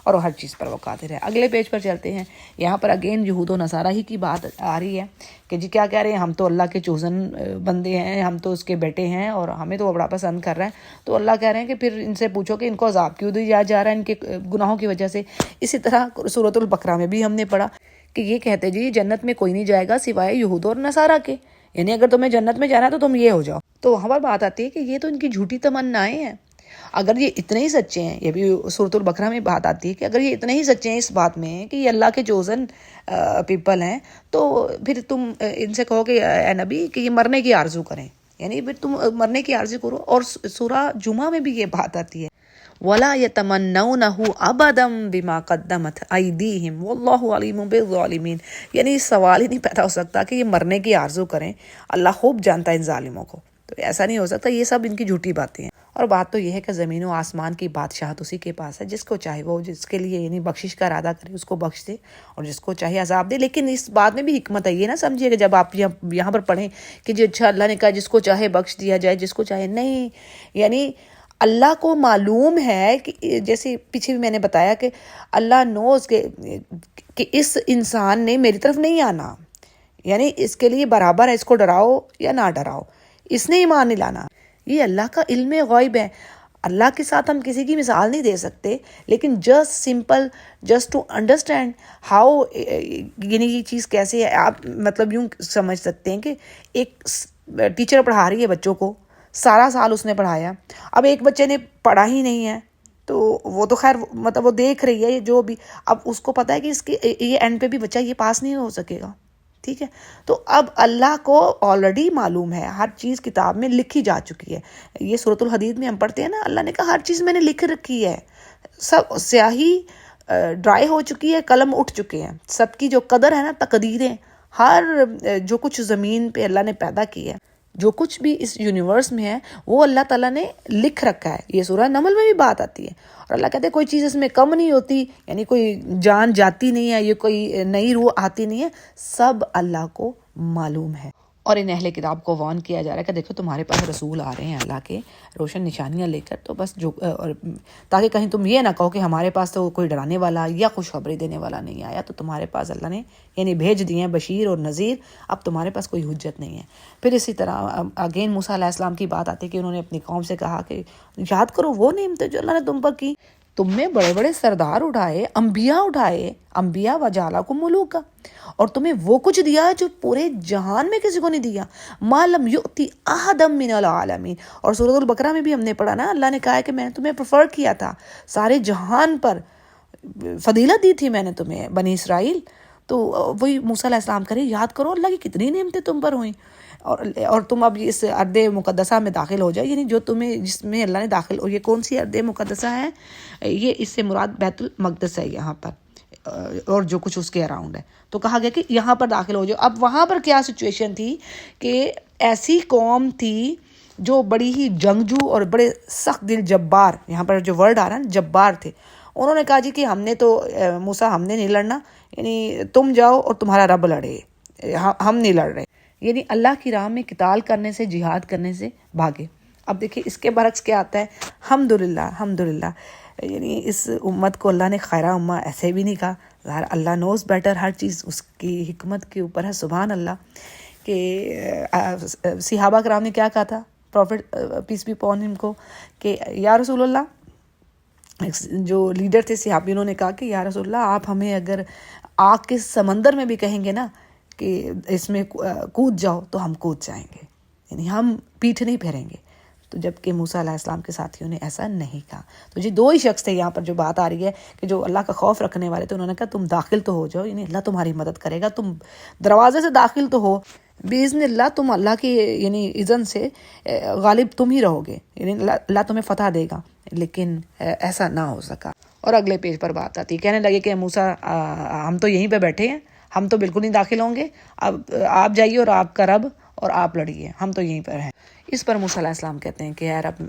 اور وہ ہر چیز پر وہ قادر ہے. اگلے پیج پر چلتے ہیں. یہاں پر اگین یہود و نصارہ ہی کی بات آ رہی ہے کہ جی کیا کہہ رہے ہیں، ہم تو اللہ کے چوزن بندے ہیں، ہم تو اس کے بیٹے ہیں اور ہمیں تو وہ بڑا پسند کر رہا ہے. تو اللہ کہہ رہے ہیں کہ پھر ان سے پوچھو کہ ان کو عذاب کیوں دیا جا رہا ہے ان کے گناہوں کی وجہ سے. اسی طرح سورۃ البقرہ میں بھی ہم نے پڑھا کہ یہ کہتے جی جنت میں کوئی نہیں جائے گا سوائے یہود اور نصارہ کے، یعنی اگر تمہیں جنت میں جانا ہے تو تم یہ ہو جاؤ. تو وہاں پر بات آتی ہے کہ یہ تو ان کی جھوٹی تمنائیں ہیں. اگر یہ اتنے ہی سچے ہیں، یہ بھی سورۃ البقرہ میں بات آتی ہے کہ اگر یہ اتنے ہی سچے ہیں اس بات میں کہ یہ اللہ کے چوزن پیپل ہیں، تو پھر تم ان سے کہو کہ اے نبی کہ یہ مرنے کی آرزو کریں، یعنی پھر تم مرنے کی آرزو کرو. اور سورہ جمعہ میں بھی یہ بات آتی ہے وَلَا يَتَمَنَّوْنَهُ أَبَدًا بِمَا قَدَّمَتْ أَيْدِيهِمْ وَاللَّهُ عَلِيمٌ بِالظَّالِمِينَ. یعنی سوال ہی نہیں پیدا ہو سکتا کہ یہ مرنے کی آرزو کریں، اللہ خوب جانتا ہے ان ظالموں کو. تو ایسا نہیں ہو سکتا، یہ سب ان کی جھوٹی باتیں ہیں. اور بات تو یہ ہے کہ زمین و آسمان کی بادشاہت اسی کے پاس ہے، جس کو چاہے وہ جس کے لیے یعنی بخشش کا ارادہ کرے اس کو بخش دے اور جس کو چاہے عذاب دے. لیکن اس بات میں بھی حکمت ہے، یہ نہ سمجھیے کہ جب آپ یہاں پر پڑھیں کہ جی اچھا اللہ نے کہا جس کو چاہے بخش دیا جائے جس کو چاہے، نہیں. یعنی اللہ کو معلوم ہے کہ جیسے پیچھے بھی میں نے بتایا کہ اللہ نوز کہ اس انسان نے میری طرف نہیں آنا، یعنی اس کے لیے برابر ہے، اس کو ڈراؤ یا نہ ڈراؤ، اس نے ایمان نہیں لانا. یہ اللہ کا علم غیب ہے. اللہ کے ساتھ ہم کسی کی مثال نہیں دے سکتے، لیکن جسٹ ٹو انڈرسٹینڈ ہاؤ، یعنی یہ چیز کیسے ہے. آپ مطلب یوں سمجھ سکتے ہیں کہ ایک ٹیچر پڑھا رہی ہے بچوں کو، سارا سال اس نے پڑھایا، اب ایک بچے نے پڑھا ہی نہیں ہے تو وہ تو خیر مطلب وہ دیکھ رہی ہے جو بھی، اب اس کو پتہ ہے کہ اس کے یہ اینڈ پہ بھی بچہ یہ پاس نہیں ہو سکے گا. ٹھیک ہے، تو اب اللہ کو آلریڈی معلوم ہے، ہر چیز کتاب میں لکھی جا چکی ہے. یہ سورۃ الحدید میں ہم پڑھتے ہیں نا، اللہ نے کہا ہر چیز میں نے لکھ رکھی ہے، سب سیاہی ڈرائی ہو چکی ہے، قلم اٹھ چکے ہیں. سب کی جو قدر ہے نا، تقدیریں، ہر جو کچھ زمین پہ اللہ نے پیدا کی ہے، جو کچھ بھی اس یونیورس میں ہے وہ اللہ تعالیٰ نے لکھ رکھا ہے. یہ سورہ نمل میں بھی بات آتی ہے. اور اللہ کہتے ہیں کوئی چیز اس میں کم نہیں ہوتی، یعنی کوئی جان جاتی نہیں ہے، یہ کوئی نئی روح آتی نہیں ہے، سب اللہ کو معلوم ہے. اور ان اہل کتاب کو وارن کیا جا رہا ہے کہ دیکھو تمہارے پاس رسول آ رہے ہیں اللہ کے روشن نشانیاں لے کر، تو بس جو اور تاکہ کہیں تم یہ نہ کہو کہ ہمارے پاس تو کوئی ڈرانے والا یا خوشخبری دینے والا نہیں آیا، تو تمہارے پاس اللہ نے یعنی بھیج دیے ہیں بشیر اور نذیر، اب تمہارے پاس کوئی حجت نہیں ہے. پھر اسی طرح اگین موسیٰ علیہ السلام کی بات آتی ہے کہ انہوں نے اپنی قوم سے کہا کہ یاد کرو وہ نعمتیں جو اللہ نے تم پر کی، تم میں بڑے بڑے سردار اٹھائے، انبیاء وجعلکم ملوکا، اور تمہیں وہ کچھ دیا جو پورے جہان میں کسی کو نہیں دیا، ما لم یؤتی احدا من العالمین. اور سورۃ البقرہ میں بھی ہم نے پڑھا نا، اللہ نے کہا ہے کہ میں نے تمہیں پریفر کیا تھا، سارے جہان پر فضیلت دی تھی میں نے تمہیں بنی اسرائیل. تو وہی موسیٰ علیہ السلام کرے یاد کرو اللہ کی کتنی نعمتیں تم پر ہوئیں، اور تم اب اس ارض مقدسہ میں داخل ہو جائے، یعنی جو تمہیں جس میں اللہ نے داخل ہو. یہ کون سی ارض مقدسہ ہے؟ یہ اس سے مراد بیت المقدس ہے یہاں پر، اور جو کچھ اس کے اراؤنڈ ہے. تو کہا گیا کہ یہاں پر داخل ہو جاؤ. اب وہاں پر کیا سچویشن تھی کہ ایسی قوم تھی جو بڑی ہی جنگجو اور بڑے سخت دل جبار، یہاں پر جو ورڈ آ رہا ہے جبار تھے. انہوں نے کہا جی کہ ہم نے تو موسیٰ ہم نے نہیں لڑنا، یعنی تم جاؤ اور تمہارا رب لڑے، ہم نہیں لڑ رہے. یعنی اللہ کی راہ میں قتال کرنے سے، جہاد کرنے سے بھاگے. اب دیکھیں اس کے برعکس کیا آتا ہے، الحمدللہ، یعنی اس امت کو اللہ نے خیرہ امہ ایسے بھی نہیں کہا. اللہ نوز بیٹر، ہر چیز اس کی حکمت کے اوپر ہے. سبحان اللہ. کہ صحابہ کرام نے کیا کہا تھا profit piece be upon him کو کہ یا رسول اللہ، جو لیڈر تھے صحابی، انہوں نے کہا کہ یا رسول اللہ آپ ہمیں اگر آگ کے سمندر میں بھی کہیں گے نا کہ اس میں کود جاؤ تو ہم کود جائیں گے، یعنی ہم پیٹھ نہیں پھیریں گے. تو جب کہ موسیٰ علیہ السلام کے ساتھیوں نے ایسا نہیں کہا. تو جی دو ہی شخص تھے یہاں پر جو بات آ رہی ہے کہ جو اللہ کا خوف رکھنے والے تھے. انہوں نے کہا تم داخل تو ہو جاؤ، یعنی اللہ تمہاری مدد کرے گا، تم دروازے سے داخل تو ہو، باذن اللہ تم اللہ کی یعنی اذن سے غالب تم ہی رہو گے، یعنی اللہ تمہیں فتح دے گا. لیکن ایسا نہ ہو سکا۔ اور اگلے پیج پر بات آتی، کہنے لگے کہ موسیٰ ہم تو یہیں پہ بیٹھے ہیں، ہم تو بالکل نہیں داخل ہوں گے، اب آپ جائیے اور آپ کا رب اور آپ لڑیے، ہم تو یہیں پر ہیں۔ اس پر موسیٰ علیہ السلام کہتے ہیں کہ یار اب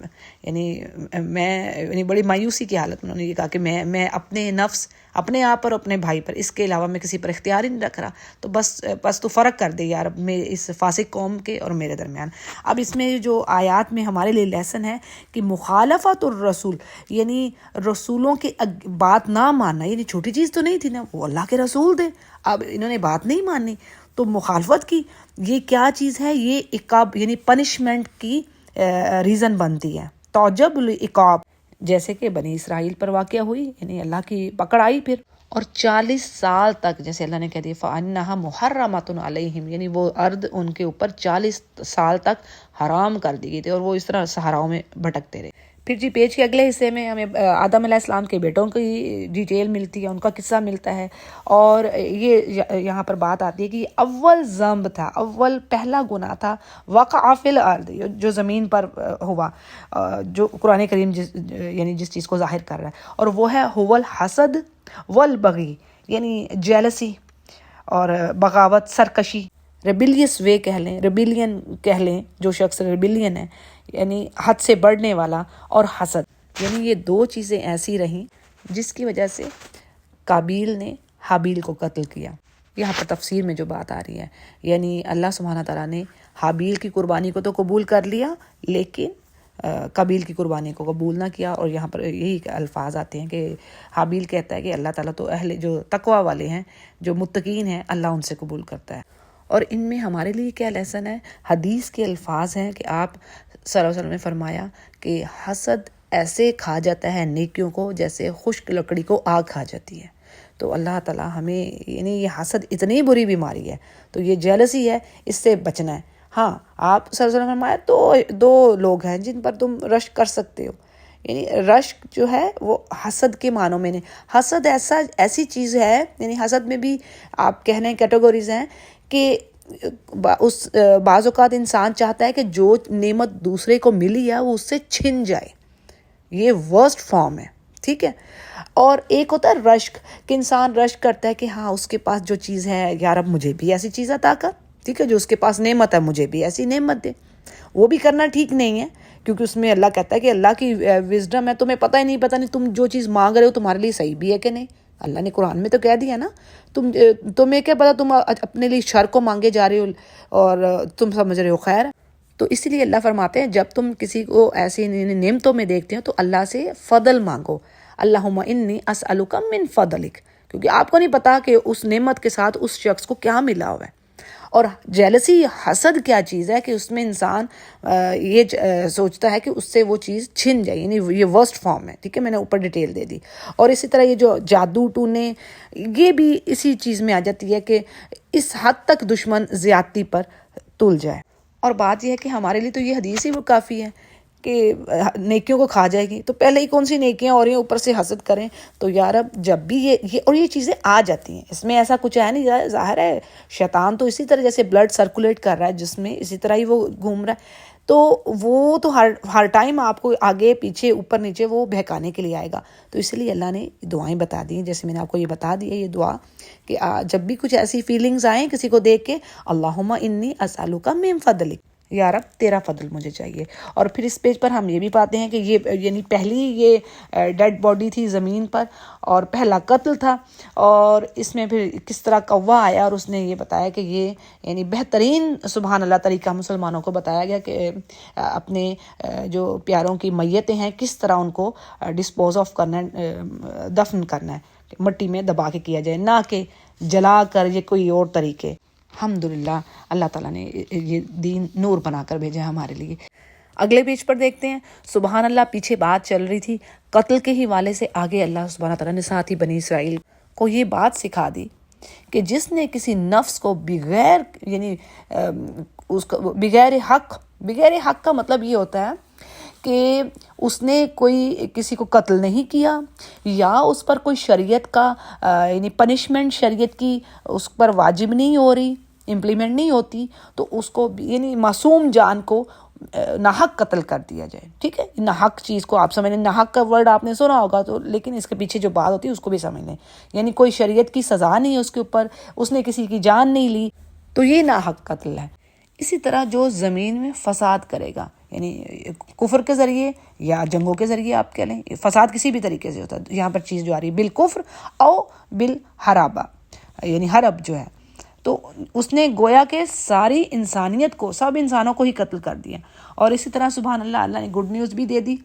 میں بڑی مایوسی کی حالت میں انہوں نے یہ کہا کہ میں اپنے نفس، اپنے آپ پر، اپنے بھائی پر، اس کے علاوہ میں کسی پر اختیار ہی نہیں رکھ رہا، تو بس تو فرق کر دے یار میں اس فاسق قوم کے اور میرے درمیان۔ اب اس میں جو آیات میں ہمارے لیے لیسن ہے کہ مخالفت الرسول، یعنی رسولوں کی بات نہ ماننا، یعنی چھوٹی چیز تو نہیں تھی نا، وہ اللہ کے رسول تھے، اب انہوں نے بات نہیں مانی تو مخالفت کی، یہ کیا چیز ہے؟ یہ عقاب یعنی پنشمنٹ کی ریزن بنتی ہے، توجب العقاب، جیسے کہ بنی اسرائیل پر واقعہ ہوئی، یعنی اللہ کی پکڑ آئی پھر، اور 40 سال تک جیسے اللہ نے کہہ دیا فَإِنَّهَا مُحَرَّمَةٌ عَلَيْهِمْ، یعنی وہ ارض ان کے اوپر 40 سال تک حرام کر دی گئی تھی، اور وہ اس طرح صحراؤں میں بھٹکتے رہے۔ پھر جی پیج کے اگلے حصے میں ہمیں آدم علیہ السلام کے بیٹوں کی ڈیٹیل ملتی ہے، ان کا قصہ ملتا ہے، اور یہ یہاں پر بات آتی ہے کہ یہ اول ذنب تھا، اول پہلا گناہ تھا وقع فی الارض، جو زمین پر ہوا، جو قرآن کریم یعنی جس چیز کو ظاہر کر رہا ہے، اور وہ ہے هو الحسد والبغی، یعنی جیلسی اور بغاوت، سرکشی، ریبیلیس وے کہہ لیں، ریبیلین کہہ لیں، جو شخص ریبیلین ہے یعنی حد سے بڑھنے والا، اور حسد، یعنی یہ دو چیزیں ایسی رہیں جس کی وجہ سے قابیل نے حابیل کو قتل کیا۔ یہاں پر تفسیر میں جو بات آ رہی ہے، یعنی اللہ سبحانہ تعالیٰ نے حابیل کی قربانی کو تو قبول کر لیا، لیکن قابیل کی قربانی کو قبول نہ کیا، اور یہاں پر یہی الفاظ آتے ہیں کہ حابیل کہتا ہے کہ اللہ تعالیٰ تو اہل جو تقوی والے ہیں، جو متقین ہیں، اللہ ان سے قبول کرتا ہے۔ اور ان میں ہمارے لیے کیا لیسن ہے؟ حدیث کے الفاظ ہیں کہ آپ صلی اللہ علیہ وسلم نے فرمایا کہ حسد ایسے کھا جاتا ہے نیکیوں کو جیسے خشک لکڑی کو آگ کھا جاتی ہے۔ تو اللہ تعالیٰ ہمیں، یعنی یہ حسد اتنی بری بیماری ہے، تو یہ جیلسی ہے، اس سے بچنا ہے۔ ہاں، آپ صلی اللہ علیہ وسلم نے فرمایا دو لوگ ہیں جن پر تم رشک کر سکتے ہو، یعنی رشک جو ہے وہ حسد کے معنوں میں نہیں، حسد ایسی چیز ہے، یعنی حسد میں بھی آپ کہنے کیٹیگوریز ہیں کہ بعض اوقات انسان چاہتا ہے کہ جو نعمت دوسرے کو ملی ہے وہ اس سے چھن جائے، یہ ورسٹ فارم ہے، ٹھیک ہے۔ اور ایک ہوتا ہے رشک، کہ انسان رشک کرتا ہے کہ ہاں اس کے پاس جو چیز ہے، یار اب مجھے بھی ایسی چیز عطا کر، ٹھیک ہے، جو اس کے پاس نعمت ہے مجھے بھی ایسی نعمت دے۔ وہ بھی کرنا ٹھیک نہیں ہے، کیونکہ اس میں اللہ کہتا ہے کہ اللہ کی وزڈم ہے، تمہیں پتہ نہیں تم جو چیز مانگ رہے ہو تمہارے لیے صحیح بھی ہے کہ نہیں۔ اللہ نے قرآن میں تو کہہ دیا نا، تمہیں کیا پتا تم اپنے لیے شر کو مانگے جا رہے ہو اور تم سمجھ رہے ہو خیر۔ تو اسی لیے اللہ فرماتے ہیں جب تم کسی کو ایسی نعمتوں میں دیکھتے ہو تو اللہ سے فضل مانگو، اللہم انی اسألک من فضلک، کیونکہ آپ کو نہیں پتا کہ اس نعمت کے ساتھ اس شخص کو کیا ملا ہوا ہے۔ اور جیلسی، حسد کیا چیز ہے کہ اس میں انسان یہ سوچتا ہے کہ اس سے وہ چیز چھن جائے، یعنی یہ ورسٹ فارم ہے، ٹھیک ہے، میں نے اوپر ڈیٹیل دے دی۔ اور اسی طرح یہ جو جادو ٹونے، یہ بھی اسی چیز میں آ جاتی ہے کہ اس حد تک دشمن زیادتی پر تل جائے۔ اور بات یہ ہے کہ ہمارے لیے تو یہ حدیث ہی وہ کافی ہے کہ نیکیوں کو کھا جائے گی، تو پہلے ہی کون سی نیکیاں ہو رہی ہیں، اوپر سے حسد کریں، تو یار اب جب بھی یہ چیزیں آ جاتی ہیں، اس میں ایسا کچھ ہے نہیں، ظاہر ہے شیطان تو اسی طرح جیسے بلڈ سرکولیٹ کر رہا ہے جس میں، اسی طرح ہی وہ گھوم رہا ہے، تو وہ تو ہر ٹائم آپ کو آگے پیچھے اوپر نیچے وہ بہکانے کے لیے آئے گا۔ تو اس لیے اللہ نے دعائیں بتا دی ہیں، جیسے میں نے آپ کو یہ بتا دیا یہ دعا کہ جب بھی کچھ ایسی فیلنگز آئیں کسی کو دیکھ کے، اللہم انی اسألک من فضلک، یا رب تیرا فضل مجھے چاہیے۔ اور پھر اس پیج پر ہم یہ بھی پاتے ہیں کہ یہ یعنی پہلی یہ ڈیڈ باڈی تھی زمین پر، اور پہلا قتل تھا، اور اس میں پھر کس طرح کوا آیا، اور اس نے یہ بتایا کہ یہ یعنی بہترین سبحان اللہ طریقہ مسلمانوں کو بتایا گیا کہ اپنے جو پیاروں کی میتیں ہیں کس طرح ان کو ڈسپوز آف کرنا ہے، دفن کرنا ہے، مٹی میں دبا کے کیا جائے، نہ کہ جلا کر، یہ کوئی اور طریقے۔ الحمدللہ اللہ تعالیٰ نے یہ دین نور بنا کر بھیجا ہے ہمارے لیے۔ اگلے پیج پر دیکھتے ہیں، سبحان اللہ، پیچھے بات چل رہی تھی قتل کے حوالے سے، آگے اللہ سبحانہ تعالیٰ نے ساتھ ہی بنی اسرائیل کو یہ بات سکھا دی کہ جس نے کسی نفس کو بغیر یعنی اس کو بغیر حق کا مطلب یہ ہوتا ہے کہ اس نے کوئی کسی کو قتل نہیں کیا، یا اس پر کوئی شریعت کا یعنی پنشمنٹ شریعت کی اس پر واجب نہیں ہو رہی، امپلیمنٹ نہیں ہوتی، تو اس کو یعنی معصوم جان کو ناحق قتل کر دیا جائے. ٹھیک ہے, ناحق چیز کو آپ سمجھ لیں, ناحق کا ورڈ آپ نے سنا ہوگا تو, لیکن اس کے پیچھے جو بات ہوتی ہے اس کو بھی سمجھ لیں. یعنی کوئی شریعت کی سزا نہیں ہے اس کے اوپر, اس نے کسی کی جان نہیں لی, تو یہ ناحق قتل ہے. اسی طرح جو زمین میں فساد کرے گا, یعنی کفر کے ذریعے یا جنگوں کے ذریعے آپ کہہ لیں, فساد کسی بھی طریقے سے ہوتا ہے. یہاں پر چیز جو آ رہی ہے بالکفر او بالحرابہ, یعنی حرب جو ہے, تو اس نے گویا کہ ساری انسانیت کو, سب انسانوں کو ہی قتل کر دیا. اور اسی طرح سبحان اللہ, اللہ نے گڈ نیوز بھی دے دی,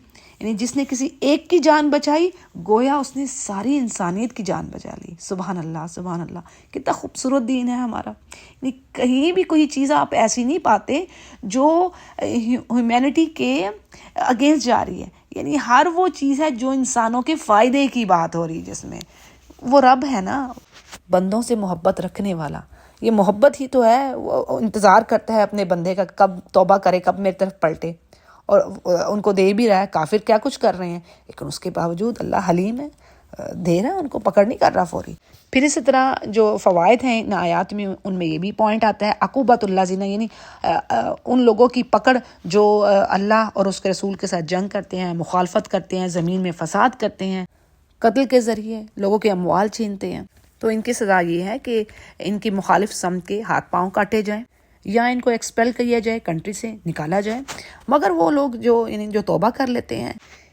یعنی جس نے کسی ایک کی جان بچائی گویا اس نے ساری انسانیت کی جان بچا لی. سبحان اللہ سبحان اللہ, کتنا خوبصورت دین ہے ہمارا. یعنی کہیں بھی کوئی چیز آپ ایسی نہیں پاتے جو ہیومینٹی کے اگینسٹ جا رہی ہے. یعنی ہر وہ چیز ہے جو انسانوں کے فائدے کی بات ہو رہی ہے, جس میں وہ رب ہے نا, بندوں سے محبت رکھنے والا. یہ محبت ہی تو ہے, وہ انتظار کرتا ہے اپنے بندے کا کب توبہ کرے, کب میری طرف پلٹے, اور ان کو دے بھی رہا ہے. کافر کیا کچھ کر رہے ہیں, لیکن اس کے باوجود اللہ حلیم ہے, دے رہا ہے, ان کو پکڑ نہیں کر رہا فوری. پھر اسی طرح جو فوائد ہیں ان آیات میں, ان میں یہ بھی پوائنٹ آتا ہے عقوبۃ اللہ زینہ, یعنی ان لوگوں کی پکڑ جو اللہ اور اس کے رسول کے ساتھ جنگ کرتے ہیں, مخالفت کرتے ہیں, زمین میں فساد کرتے ہیں, قتل کے ذریعے لوگوں کے اموال چھینتے ہیں. تو ان کی سزا یہ ہے کہ ان کی مخالف سمت کے ہاتھ پاؤں کاٹے جائیں یا ان کو ایکسپیل کیا جائے, کنٹری سے نکالا جائے. مگر وہ لوگ جو توبہ کر لیتے ہیں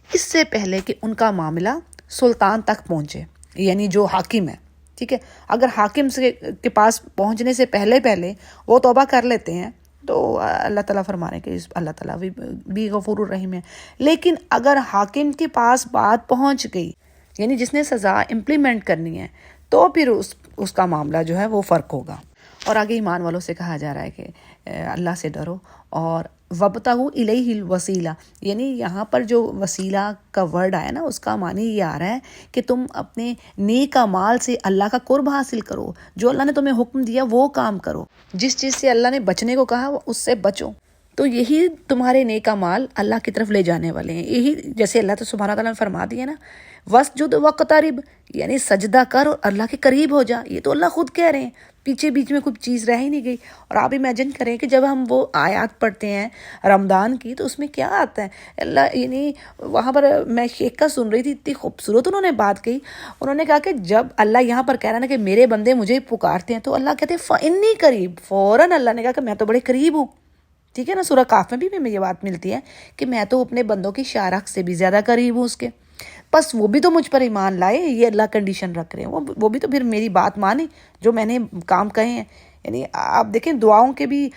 اس سے پہلے کہ ان کا معاملہ سلطان تک پہنچے, یعنی جو حاکم ہے, ٹھیک ہے, اگر حاکم کے پاس پہنچنے سے پہلے وہ توبہ کر لیتے ہیں تو اللہ تعالیٰ فرما رہے ہیں کہ اللہ تعالیٰ بھی غفور الرحیم ہے. لیکن اگر حاکم کے پاس بات پہنچ گئی, یعنی جس نے سزا امپلیمنٹ کرنی ہے, تو پھر اس کا معاملہ جو ہے وہ فرق ہوگا. اور آگے ایمان والوں سے کہا جا رہا ہے کہ اللہ سے ڈرو اور وابتغوا الیہ الوسیلہ, یعنی یہاں پر جو وسیلہ کا ورڈ آیا نا, اس کا معنی یہ آ رہا ہے کہ تم اپنے نیک اعمال سے اللہ کا قرب حاصل کرو, جو اللہ نے تمہیں حکم دیا وہ کام کرو, جس چیز سے اللہ نے بچنے کو کہا اس سے بچو. تو یہی تمہارے نیک اعمال اللہ کی طرف لے جانے والے ہیں. یہی جیسے اللہ سبحانہ تعالیٰ نے فرما دیا نا, واسجد واقترب, یعنی سجدہ کر اور اللہ کے قریب ہو جا. یہ تو اللہ خود کہہ رہے ہیں, پیچھے بیچ میں کچھ چیز رہ ہی نہیں گئی. اور آپ امیجن کریں کہ جب ہم وہ آیات پڑھتے ہیں رمضان کی, تو اس میں کیا آتا ہے اللہ, یعنی وہاں پر میں شیخ کا سن رہی تھی, اتنی خوبصورت انہوں نے بات کہی. انہوں نے کہا کہ جب اللہ یہاں پر کہہ رہا نا کہ میرے بندے مجھے پکارتے ہیں, تو اللہ کہتے ہیں فإنی قریب, فوراً اللہ نے کہا کہ میں تو بڑے قریب ہوں. ٹھیک ہے نا, سورہ کاف میں بھی ہمیں یہ بات ملتی ہے کہ میں تو اپنے بندوں کی شارخ سے بھی زیادہ قریب ہوں اس کے. بس وہ بھی تو مجھ پر ایمان لائے, یہ اللہ کنڈیشن رکھ رہے ہیں, وہ بھی تو پھر میری بات مانے جو میں نے کام کہے ہیں. یعنی آپ دیکھیں دعاؤں کے بھی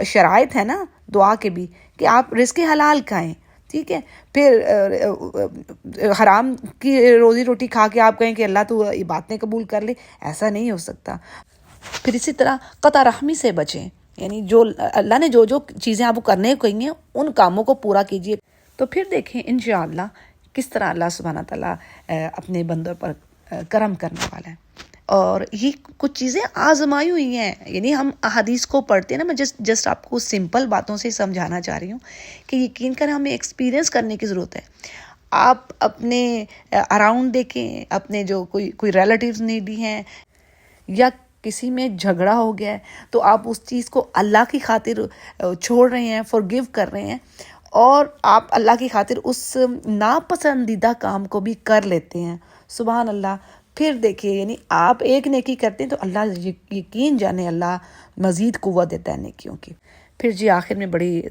شرائط ہے نا, دعا کے بھی, کہ آپ رزق حلال کھائیں, ٹھیک ہے. پھر حرام کی روزی روٹی کھا کے آپ کہیں کہ اللہ تو یہ باتیں قبول کر لے, ایسا نہیں ہو سکتا. پھر اسی طرح قطع رحمی سے بچیں, یعنی جو اللہ نے جو چیزیں آپ کو کرنے کو کہی ہیں ان کاموں کو پورا کیجیے. تو پھر دیکھیں انشاءاللہ کس طرح اللہ سبحانہ تعالیٰ اپنے بندوں پر کرم کرنے والا ہے. اور یہ کچھ چیزیں آزمائی ہوئی ہیں, یعنی ہم احادیث کو پڑھتے ہیں نا, میں جسٹ آپ کو سمپل باتوں سے سمجھانا چاہ رہی ہوں کہ یقین کر ہمیں ایکسپیرینس کرنے کی ضرورت ہے. آپ اپنے اراؤنڈ دیکھیں, اپنے جو کوئی ریلیٹیوز نیڈی ہیں یا کسی میں جھگڑا ہو گیا ہے, تو آپ اس چیز کو اللہ کی خاطر چھوڑ رہے ہیں, فورگیو کر رہے ہیں, اور آپ اللہ کی خاطر اس ناپسندیدہ کام کو بھی کر لیتے ہیں. سبحان اللہ. پھر دیکھیے, یعنی آپ ایک نیکی کرتے ہیں تو اللہ یقین جانے اللہ مزید قوت دیتا ہے نیکیوں کی. پھر جی آخر میں بڑی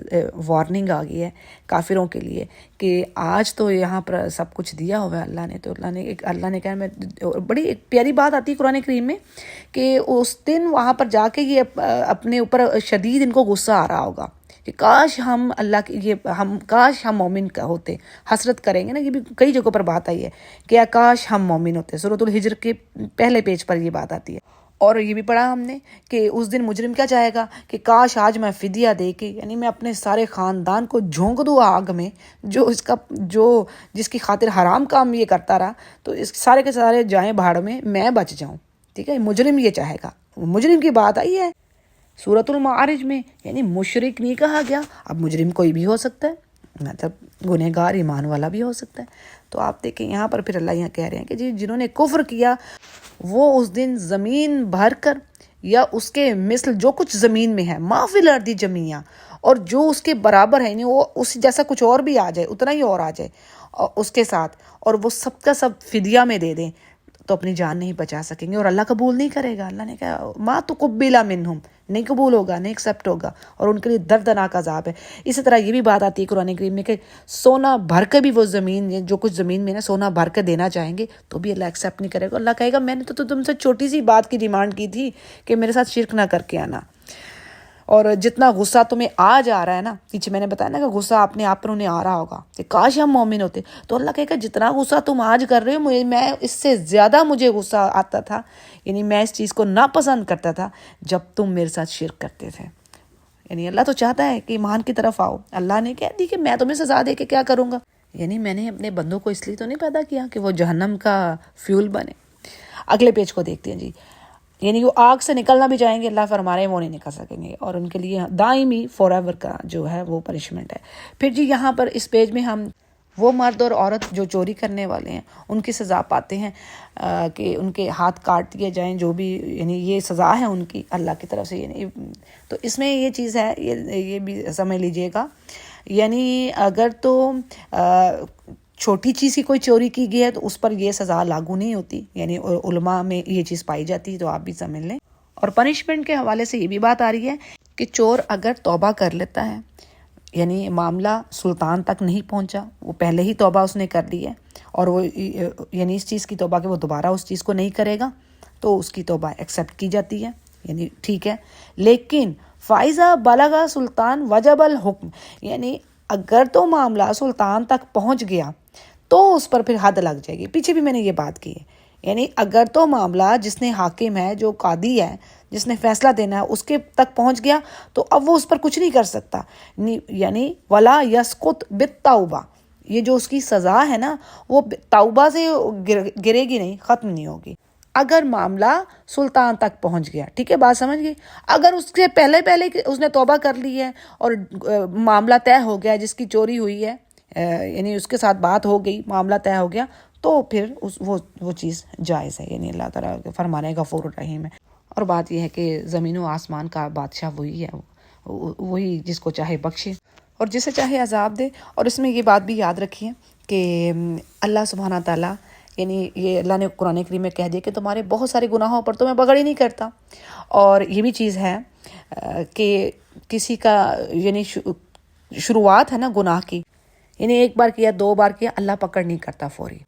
وارننگ آ گئی ہے کافروں کے لیے کہ آج تو یہاں پر سب کچھ دیا ہوا ہے اللہ نے, تو اللہ نے کہا, میں بڑی ایک پیاری بات آتی ہے قرآن کریم میں کہ اس دن وہاں پر جا کے یہ اپنے اوپر شدید ان کو غصہ آ رہا ہوگا کہ کاش ہم کاش ہم مومن کا ہوتے. حسرت کریں گے نا, یہ بھی کئی جگہوں پر بات آئی ہے کہ کاش ہم مومن ہوتے. سورۃ الحجر کے پہلے پیج پر یہ بات آتی ہے. اور یہ بھی پڑھا ہم نے کہ اس دن مجرم کیا چاہے گا کہ کاش آج میں فدیہ دے کے, یعنی میں اپنے سارے خاندان کو جھونک دوں آگ میں, جس کی خاطر حرام کام یہ کرتا رہا, تو اس سارے کے سارے جائیں بھاڑ میں بچ جاؤں. ٹھیک ہے, مجرم یہ چاہے گا. مجرم کی بات آئی ہے سورۃ المعارج میں, یعنی مشرک نہیں کہا گیا, اب مجرم کوئی بھی ہو سکتا ہے, مطلب گنہگار ایمان والا بھی ہو سکتا ہے. تو آپ دیکھیں یہاں پر پھر اللہ یہاں کہہ رہے ہیں کہ جی جنہوں نے کفر کیا وہ اس دن زمین بھر کر یا اس کے مثل جو کچھ زمین میں ہے، ما فی الارض جمیعا، اور جو اس کے برابر ہے، یعنی وہ اس جیسا کچھ اور بھی آ جائے، اتنا ہی اور آ جائے اس کے ساتھ، اور وہ سب کا سب فدیہ میں دے دیں، تو اپنی جان نہیں بچا سکیں گے اور اللہ قبول نہیں کرے گا۔ اللہ نے کہا ما تقبل منہم، نہیں قبول ہوگا، نہیں ایکسیپٹ ہوگا، اور ان کے لیے دردناک عذاب ہے۔ اسی طرح یہ بھی بات آتی ہے قرآن کریم میں کہ سونا بھر کے بھی وہ زمین، جو کچھ زمین میں نا سونا بھر کے دینا چاہیں گے تو بھی اللہ ایکسیپٹ نہیں کرے گا۔ اللہ کہے گا میں نے تو تم سے چھوٹی سی بات کی ڈیمانڈ کی تھی کہ میرے ساتھ شرک نہ کر کے آنا، اور جتنا غصہ تمہیں آج آ رہا ہے نا، پیچھے میں نے بتایا نا کہ غصہ اپنے آپ پر انہیں آ رہا ہوگا کہ کاش ہم مومن ہوتے، تو اللہ کہے گا جتنا غصہ تم آج کر رہے ہو میں اس سے زیادہ مجھے غصہ آتا تھا، یعنی میں اس چیز کو ناپسند کرتا تھا جب تم میرے ساتھ شرک کرتے تھے۔ یعنی اللہ تو چاہتا ہے کہ ایمان کی طرف آؤ۔ اللہ نے کہہ دی کہ میں تمہیں سزا دے کے کیا کروں گا، یعنی میں نے اپنے بندوں کو اس لیے تو نہیں پیدا کیا کہ وہ جہنم کا فیول بنے۔ اگلے پیج کو دیکھتے ہیں جی، یعنی وہ آگ سے نکلنا بھی چاہیں گے، اللہ فرما رہے ہیں وہ نہیں نکل سکیں گے، اور ان کے لیے دائمی فور ایور کا جو ہے وہ پنشمنٹ ہے۔ پھر جی یہاں پر اس پیج میں ہم وہ مرد اور عورت جو چوری کرنے والے ہیں ان کی سزا پاتے ہیں کہ ان کے ہاتھ کاٹ دیے جائیں، جو بھی یعنی یہ سزا ہے ان کی اللہ کی طرف سے۔ یعنی تو اس میں یہ چیز ہے، یہ بھی سمجھ لیجئے گا، یعنی اگر تو چھوٹی چیز کی کوئی چوری کی گئی ہے تو اس پر یہ سزا لاگو نہیں ہوتی، یعنی علماء میں یہ چیز پائی جاتی ہے، تو آپ بھی سمجھ لیں۔ اور پنشمنٹ کے حوالے سے یہ بھی بات آ رہی ہے کہ چور اگر توبہ کر لیتا ہے، یعنی معاملہ سلطان تک نہیں پہنچا، وہ پہلے ہی توبہ اس نے کر لی ہے، اور وہ یعنی اس چیز کی توبہ کہ وہ دوبارہ اس چیز کو نہیں کرے گا، تو اس کی توبہ ایکسیپٹ کی جاتی ہے، یعنی ٹھیک ہے۔ لیکن فائزہ بلغ سلطان وجب الحکم، یعنی اگر تو معاملہ سلطان تک پہنچ گیا تو اس پر پھر حد لگ جائے گی۔ پیچھے بھی میں نے یہ بات کی ہے، یعنی اگر تو معاملہ جس نے حاکم ہے، جو قاضی ہے، جس نے فیصلہ دینا ہے، اس کے تک پہنچ گیا تو اب وہ اس پر کچھ نہیں کر سکتا، یعنی ولا یسقط بالتوبہ، یہ جو اس کی سزا ہے نا وہ توبہ سے گرے گی نہیں، ختم نہیں ہوگی۔ اگر معاملہ سلطان تک پہنچ گیا، ٹھیک ہے، بات سمجھ گئی۔ اگر اس سے پہلے اس نے توبہ کر لی ہے اور معاملہ طے ہو گیا، جس کی چوری ہوئی ہے، یعنی اس کے ساتھ بات ہو گئی، معاملہ طے ہو گیا، تو پھر وہ چیز جائز ہے، یعنی اللہ تعالیٰ فرمانے غفور الرحیم ہے۔ اور بات یہ ہے کہ زمین و آسمان کا بادشاہ وہی ہے، وہی جس کو چاہے بخشے اور جسے چاہے عذاب دے۔ اور اس میں یہ بات بھی یاد رکھیے کہ اللہ سبحانہ تعالیٰ، یعنی یہ اللہ نے قرآن کریم میں کہہ دیا کہ تمہارے بہت سارے گناہوں پر تو میں بغڑ ہی نہیں کرتا۔ اور یہ بھی چیز ہے کہ کسی کا یعنی شروعات ہے نا گناہ کی، یعنی ایک بار کیا، دو بار کیا، اللہ پکڑ نہیں کرتا فوری،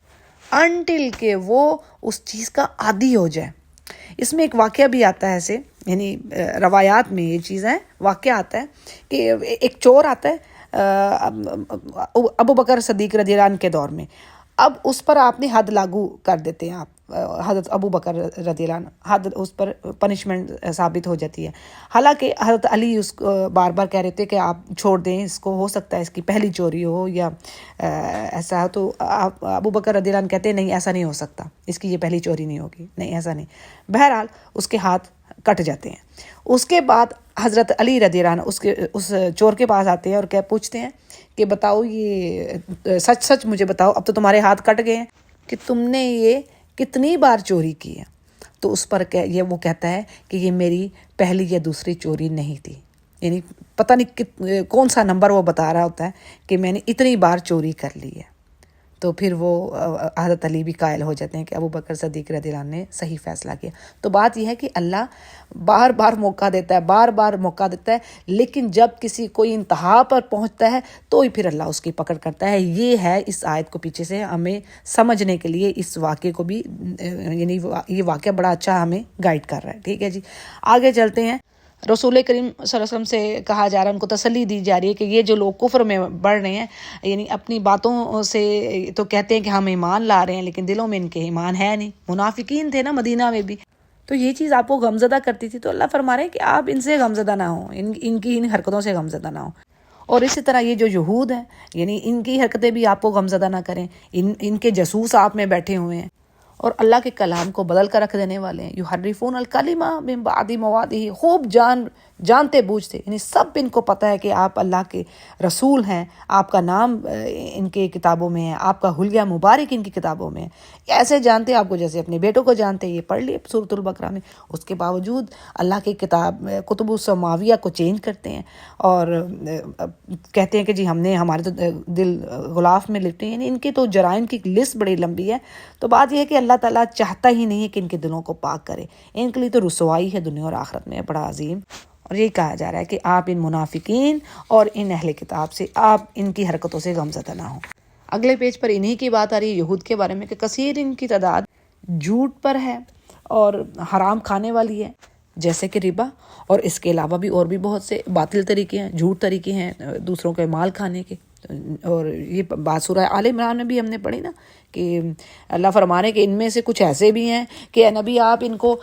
انٹل کہ وہ اس چیز کا عادی ہو جائے۔ اس میں ایک واقعہ بھی آتا ہے ایسے، یعنی روایات میں یہ چیز ہے، واقعہ آتا ہے کہ ایک چور آتا ہے ابو بکر صدیق رضی اللہ عنہ کے دور میں، اب اس پر آپ نے حد لاگو کر دیتے ہیں، آپ حضرت ابو بکر رضی اللہ عنہ، حد اس پر پنشمنٹ ثابت ہو جاتی ہے۔ حالانکہ حضرت علی اس کو بار بار کہہ رہے تھے کہ آپ چھوڑ دیں اس کو، ہو سکتا ہے اس کی پہلی چوری ہو یا ایسا، تو ابو بکر رضی اللہ عنہ کہتے ہیں نہیں ایسا نہیں ہو سکتا، اس کی یہ پہلی چوری نہیں ہوگی، نہیں ایسا نہیں۔ بہرحال اس کے ہاتھ کٹ جاتے ہیں۔ اس کے بعد حضرت علی رضی اللہ عنہ اس چور کے پاس آتے ہیں اور پوچھتے ہیں کہ بتاؤ، یہ سچ مجھے بتاؤ، اب تو تمہارے ہاتھ کٹ گئے ہیں، کہ تم نے یہ کتنی بار چوری کی ہے؟ تو اس پر وہ کہتا ہے کہ یہ میری پہلی یا دوسری چوری نہیں تھی، یعنی پتہ نہیں کون سا نمبر وہ بتا رہا ہوتا ہے کہ میں نے اتنی بار چوری کر لی ہے۔ تو پھر وہ حضرت علی بھی قائل ہو جاتے ہیں کہ ابو بکر صدیق رضی اللہ عنہ نے صحیح فیصلہ کیا۔ تو بات یہ ہے کہ اللہ بار بار موقع دیتا ہے، بار بار موقع دیتا ہے، لیکن جب کسی کوئی انتہا پر پہنچتا ہے تو ہی پھر اللہ اس کی پکڑ کرتا ہے۔ یہ ہے اس آیت کو پیچھے سے ہمیں سمجھنے کے لیے، اس واقعے کو بھی، یعنی یہ واقعہ بڑا اچھا ہمیں گائیڈ کر رہا ہے۔ ٹھیک ہے جی، آگے چلتے ہیں۔ رسول کریم صلی اللہ علیہ وسلم سے کہا جا رہا ہے، ان کو تسلی دی جا رہی ہے کہ یہ جو لوگ کفر میں بڑھ رہے ہیں، یعنی اپنی باتوں سے تو کہتے ہیں کہ ہم ایمان لا رہے ہیں، لیکن دلوں میں ان کے ایمان ہے نہیں۔ منافقین تھے نا مدینہ میں بھی، تو یہ چیز آپ کو غمزدہ کرتی تھی، تو اللہ فرما رہے ہیں کہ آپ ان سے غمزدہ نہ ہوں، ان کی حرکتوں سے غمزدہ نہ ہوں۔ اور اسی طرح یہ جو یہود ہیں، یعنی ان کی حرکتیں بھی آپ کو غمزدہ نہ کریں، ان کے جاسوس آپ میں بیٹھے ہوئے ہیں اور اللہ کے کلام کو بدل کر رکھ دینے والے ہیں۔ یحرفون الکلمہ من بعد مواضعہ، خوب جانتے بوجھتے، یعنی سب ان کو پتہ ہے کہ آپ اللہ کے رسول ہیں، آپ کا نام ان کے کتابوں میں ہے، آپ کا حلیہ مبارک ان کی کتابوں میں ہے، ایسے جانتے آپ کو جیسے اپنے بیٹوں کو جانتے. یہ پڑھ لیے سورۃ البقرہ میں. اس کے باوجود اللہ کی کتاب کتب السماویہ کو چینج کرتے ہیں اور کہتے ہیں کہ جی ہم نے ہمارے تو دل غلاف میں لپٹے ہیں. یعنی ان کے تو جرائم کی لسٹ بڑی لمبی ہے. تو بات یہ ہے کہ اللہ تعالیٰ چاہتا ہی نہیں ہے کہ ان کے دلوں کو پاک کرے. ان کے لیے تو رسوائی ہے دنیا اور آخرت میں بڑا عظیم. اور یہ کہا جا رہا ہے کہ آپ ان منافقین اور ان اہل کتاب سے، آپ ان کی حرکتوں سے غمزدہ نہ ہوں. اگلے پیج پر انہی کی بات آ رہی ہے یہود کے بارے میں کہ کثیر ان کی تعداد جھوٹ پر ہے اور حرام کھانے والی ہے، جیسے کہ ربا، اور اس کے علاوہ بھی اور بھی بہت سے باطل طریقے ہیں، جھوٹ طریقے ہیں دوسروں کے مال کھانے کے. اور یہ بات سورہ آل عمران میں بھی ہم نے پڑھی نا کہ اللہ فرما رہے کہ ان میں سے کچھ ایسے بھی ہیں کہ اے نبی آپ ان کو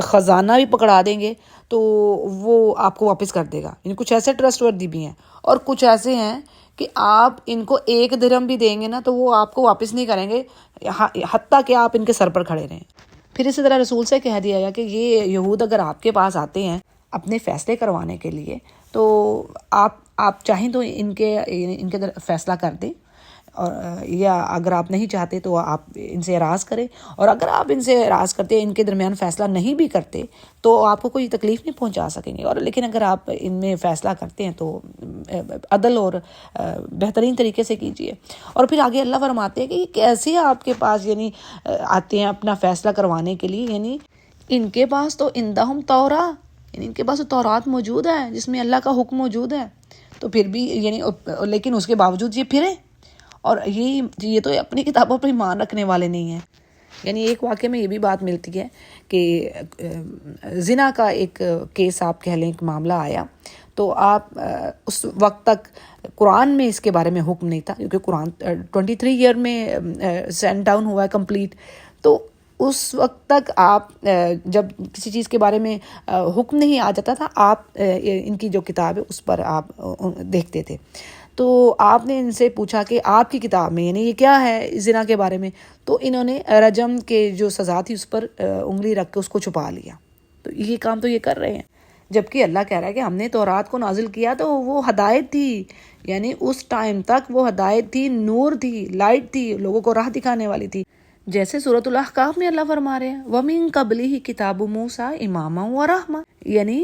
خزانہ بھی پکڑا دیں گے تو وہ آپ کو واپس کر دے گا. یعنی کچھ ایسے ٹرسٹ وردی بھی ہیں اور کچھ ایسے ہیں کہ آپ ان کو 1 درہم بھی دیں گے نا تو وہ آپ کو واپس نہیں کریں گے حتیٰ کہ آپ ان کے سر پر کھڑے رہیں. پھر اسی طرح رسول سے کہہ دیا گیا کہ یہ یہود اگر آپ کے پاس آتے ہیں اپنے فیصلے کروانے کے لیے تو آپ چاہیں تو ان کے فیصلہ کر دیں، اور یا اگر آپ نہیں چاہتے تو آپ ان سے اعراض کریں. اور اگر آپ ان سے اعراض کرتے، ان کے درمیان فیصلہ نہیں بھی کرتے تو آپ کو کوئی تکلیف نہیں پہنچا سکیں گے. اور لیکن اگر آپ ان میں فیصلہ کرتے ہیں تو عدل اور بہترین طریقے سے کیجیے. اور پھر آگے اللہ فرماتے ہیں کہ یہ کیسے آپ کے پاس یعنی آتے ہیں اپنا فیصلہ کروانے کے لیے. یعنی ان کے پاس تو عندہم توراۃ، یعنی ان کے پاس تو تورات موجود ہے جس میں اللہ کا حکم موجود ہے، تو پھر بھی یعنی لیکن اس کے باوجود یہ پھرے اور یہ تو اپنی کتابوں پر ایمان رکھنے والے نہیں ہیں. یعنی ایک واقعے میں یہ بھی بات ملتی ہے کہ زنا کا ایک کیس آپ کہہ لیں، ایک معاملہ آیا تو آپ اس وقت تک قرآن میں اس کے بارے میں حکم نہیں تھا کیونکہ قرآن 23 ایئر میں سینڈ ڈاؤن ہوا ہے کمپلیٹ. تو اس وقت تک آپ جب کسی چیز کے بارے میں حکم نہیں آ جاتا تھا آپ ان کی جو کتاب ہے اس پر آپ دیکھتے تھے. تو آپ نے ان سے پوچھا کہ آپ کی کتاب میں یعنی یہ کیا ہے زنا کے بارے میں، تو انہوں نے رجم کے جو سزا تھی اس پر انگلی رکھ کے اس کو چھپا لیا. تو یہ کام تو یہ کر رہے ہیں، جبکہ اللہ کہہ رہا ہے کہ ہم نے تورات کو نازل کیا تو وہ ہدایت تھی. یعنی اس ٹائم تک وہ ہدایت تھی، نور تھی، لائٹ تھی، لوگوں کو راہ دکھانے والی تھی. جیسے سورۃ الاحقاف میں اللہ فرما رہے ہیں وَمِن قَبْلِهِ كِتَابُ مُوسَىٰ إِمَامًا وَرَحْمَةً، یعنی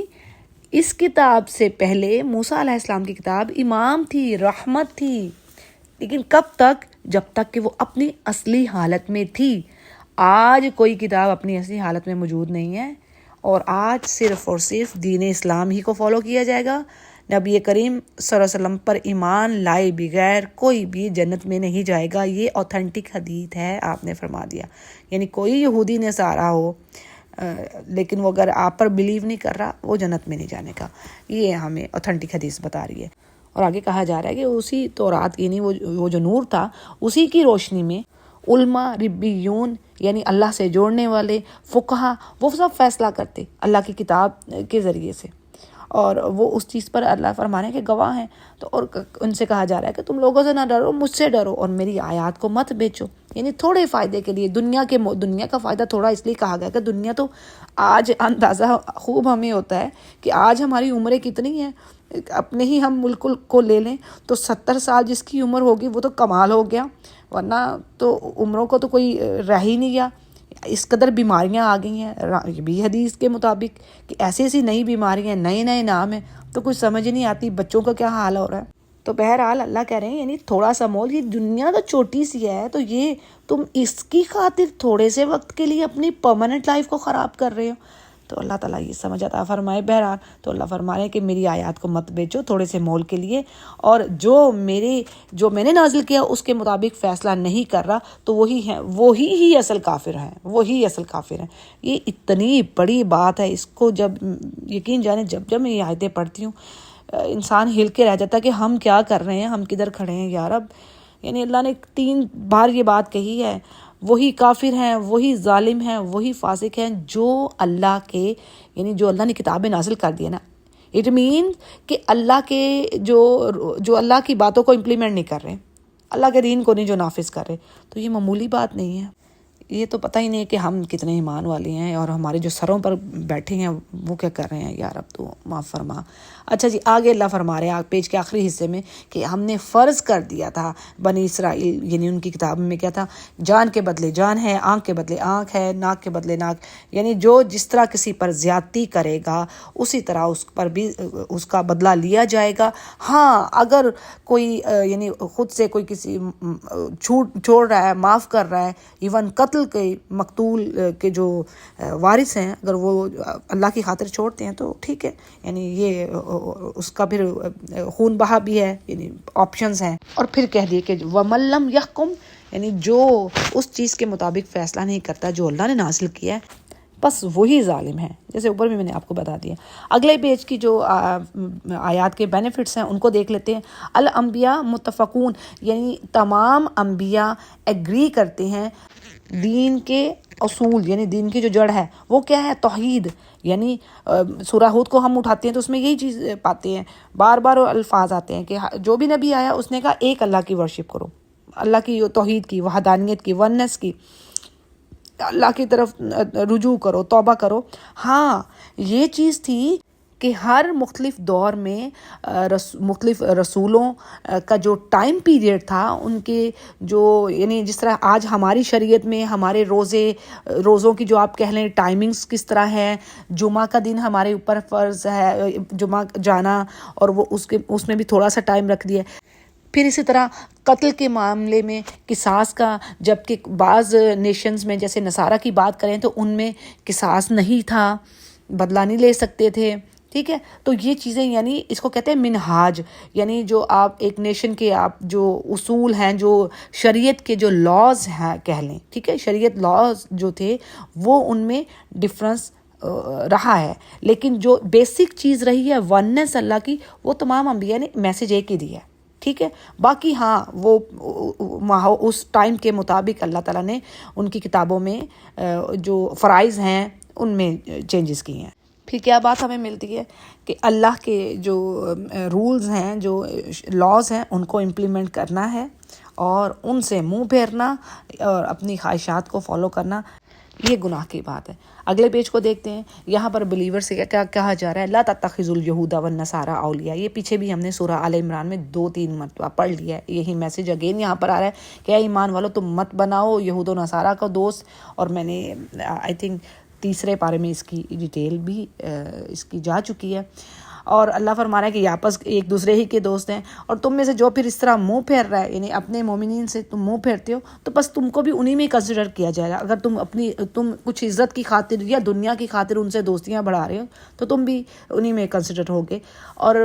اس کتاب سے پہلے موسیٰ علیہ السلام کی کتاب امام تھی، رحمت تھی. لیکن کب تک؟ جب تک کہ وہ اپنی اصلی حالت میں تھی. آج کوئی کتاب اپنی اصلی حالت میں موجود نہیں ہے اور آج صرف اور صرف دین اسلام ہی کو فالو کیا جائے گا. نبی کریم صلی اللہ علیہ وسلم پر ایمان لائے بغیر کوئی بھی جنت میں نہیں جائے گا. یہ اوتھینٹک حدیث ہے، آپ نے فرما دیا. یعنی کوئی یہودی نے سارا ہو لیکن وہ اگر آپ پر بلیو نہیں کر رہا وہ جنت میں نہیں جانے کا. یہ ہمیں اوتھینٹک حدیث بتا رہی ہے. اور آگے کہا جا رہا ہے کہ اسی تورات یعنی وہ جو نور تھا اسی کی روشنی میں علماء ربیون یعنی اللہ سے جوڑنے والے فقہا وہ سب فیصلہ کرتے اللہ کی کتاب کے ذریعے سے، اور وہ اس چیز پر اللہ فرمانے کے گواہ ہیں. تو اور ان سے کہا جا رہا ہے کہ تم لوگوں سے نہ ڈرو، مجھ سے ڈرو اور میری آیات کو مت بیچو. یعنی تھوڑے فائدے کے لیے، دنیا کا فائدہ تھوڑا اس لیے کہا گیا کہ دنیا تو آج اندازہ خوب ہمیں ہوتا ہے کہ آج ہماری عمریں کتنی ہیں. اپنے ہی ہم ملک کو لے لیں تو 70 سال جس کی عمر ہوگی وہ تو کمال ہو گیا، ورنہ تو عمروں کو تو کوئی رہ ہی نہیں گیا. اس قدر بیماریاں آ گئی ہیں یہ بھی حدیث کے مطابق کہ ایسی نئی بیماریاں، نئے نام ہیں، تو کچھ سمجھ نہیں آتی بچوں کا کیا حال ہو رہا ہے. تو بہرحال اللہ کہہ رہے ہیں یعنی تھوڑا سا مول، یہ دنیا تو چھوٹی سی ہے تو یہ تم اس کی خاطر تھوڑے سے وقت کے لیے اپنی پرماننٹ لائف کو خراب کر رہے ہو. تو اللہ تعالیٰ یہ سمجھ عطا فرمائے. بہرحال تو اللہ فرما رہے ہیں کہ میری آیات کو مت بیچو تھوڑے سے مول کے لیے، اور جو میں نے نازل کیا اس کے مطابق فیصلہ نہیں کر رہا تو وہی ہی اصل کافر ہیں. یہ اتنی بڑی بات ہے، اس کو جب یقین جانے جب میں یہ آیتیں پڑھتی ہوں انسان ہل کے رہ جاتا ہے کہ ہم کیا کر رہے ہیں، ہم کدھر کھڑے ہیں یا رب. یعنی اللہ نے 3 بار یہ بات کہی ہے، وہی کافر ہیں، وہی ظالم ہیں، وہی فاسق ہیں جو اللہ نے کتابیں نازل کر دی ہے نا. اٹ مین کہ اللہ کے جو اللہ کی باتوں کو امپلیمنٹ نہیں کر رہے، اللہ کے دین کو نہیں جو نافذ کر رہے، تو یہ معمولی بات نہیں ہے. یہ تو پتہ ہی نہیں کہ ہم کتنے ایمان والے ہیں، اور ہمارے جو سروں پر بیٹھے ہیں وہ کیا کر رہے ہیں. یا رب تو معاف فرما. اچھا جی، آگے اللہ فرما رہے ہیں پیج کے آخری حصے میں کہ ہم نے فرض کر دیا تھا بنی اسرائیل، یعنی ان کی کتاب میں کیا تھا، جان کے بدلے جان ہے، آنکھ کے بدلے آنکھ ہے، ناک کے بدلے ناک. یعنی جو جس طرح کسی پر زیادتی کرے گا اسی طرح اس پر بھی اس کا بدلہ لیا جائے گا. ہاں اگر کوئی یعنی خود سے کوئی کسی چھوڑ رہا ہے، معاف کر رہا ہے، ایون قتل کے مقتول کے جو وارث ہیں اگر وہ اللہ کی خاطر چھوڑتے ہیں تو ٹھیک ہے، یعنی یہ اس کا پھر خون بہا بھی ہے، یعنی آپشنز ہیں. اور پھر کہہ دیے کہ وَمَن لَّمْ يَحْكُم، یعنی جو اس چیز کے مطابق فیصلہ نہیں کرتا جو اللہ نے نازل کیا ہے، بس وہی ظالم ہے. جیسے اوپر بھی میں نے آپ کو بتا دیا. اگلے پیج کی جو آیات کے بینیفٹس ہیں ان کو دیکھ لیتے ہیں. الانبیاء متفقون، یعنی تمام انبیاء ایگری کرتے ہیں دین کے اصول، یعنی دین کی جو جڑ ہے وہ کیا ہے، توحید. یعنی سورہ ہود کو ہم اٹھاتے ہیں تو اس میں یہی چیز پاتے ہیں، بار بار الفاظ آتے ہیں کہ جو بھی نبی آیا اس نے کہا ایک اللہ کی ورشپ کرو، اللہ کی توحید کی، وحدانیت کی، ونس کی، اللہ کی طرف رجوع کرو، توبہ کرو. ہاں یہ چیز تھی کہ ہر مختلف دور میں مختلف رسولوں کا جو ٹائم پیریڈ تھا، ان کے جو یعنی جس طرح آج ہماری شریعت میں ہمارے روزوں کی جو آپ کہہ لیں ٹائمنگز کس طرح ہے، جمعہ کا دن ہمارے اوپر فرض ہے جمعہ جانا، اور وہ اس میں بھی تھوڑا سا ٹائم رکھ دیا. پھر اسی طرح قتل کے معاملے میں قصاص کا، جبکہ بعض نیشنز میں جیسے نصارہ کی بات کریں تو ان میں قصاص نہیں تھا، بدلہ نہیں لے سکتے تھے. ٹھیک ہے، تو یہ چیزیں یعنی اس کو کہتے ہیں منہاج، یعنی جو آپ ایک نیشن کے آپ جو اصول ہیں، جو شریعت کے جو لاز ہیں کہہ لیں، ٹھیک ہے، شریعت لاز جو تھے وہ ان میں ڈفرنس رہا ہے، لیکن جو بیسک چیز رہی ہے وننس اللہ کی، وہ تمام انبیاء نے میسج ایک ہی دیا ہے. ٹھیک ہے، باقی ہاں وہ اس ٹائم کے مطابق اللہ تعالیٰ نے ان کی کتابوں میں جو فرائض ہیں ان میں چینجز کی ہیں. پھر کیا بات ہمیں ملتی ہے کہ اللہ کے جو رولز ہیں، جو لاز ہیں، ان کو امپلیمنٹ کرنا ہے اور ان سے منہ پھیرنا اور اپنی خواہشات کو فالو کرنا یہ گناہ کی بات ہے. اگلے پیج کو دیکھتے ہیں. یہاں پر بلیور سے کیا کہا جا رہا ہے، لا تتخذوا اليهود والنصارى اولیاء. یہ پیچھے بھی ہم نے سورہ آل عمران میں 2-3 مرتبہ پڑھ لیا ہے. یہی میسج اگین یہاں پر آ رہا ہے کہ اے ایمان والو تم مت بناؤ یہود و نصارہ کا دوست. اور میں نے آئی تھنک تیسرے پارے میں اس کی ڈیٹیل بھی اس کی جا چکی ہے. اور اللہ فرما رہا ہے کہ یہ آپس ایک دوسرے ہی کے دوست ہیں، اور تم میں سے جو پھر اس طرح منہ پھیر رہا ہے، یعنی اپنے مومنین سے تم منہ پھیرتے ہو، تو بس تم کو بھی انہی میں کنسیڈر کیا جائے گا. اگر تم کچھ عزت کی خاطر یا دنیا کی خاطر ان سے دوستیاں بڑھا رہے ہو تو تم بھی انہی میں کنسیڈر ہوگے. اور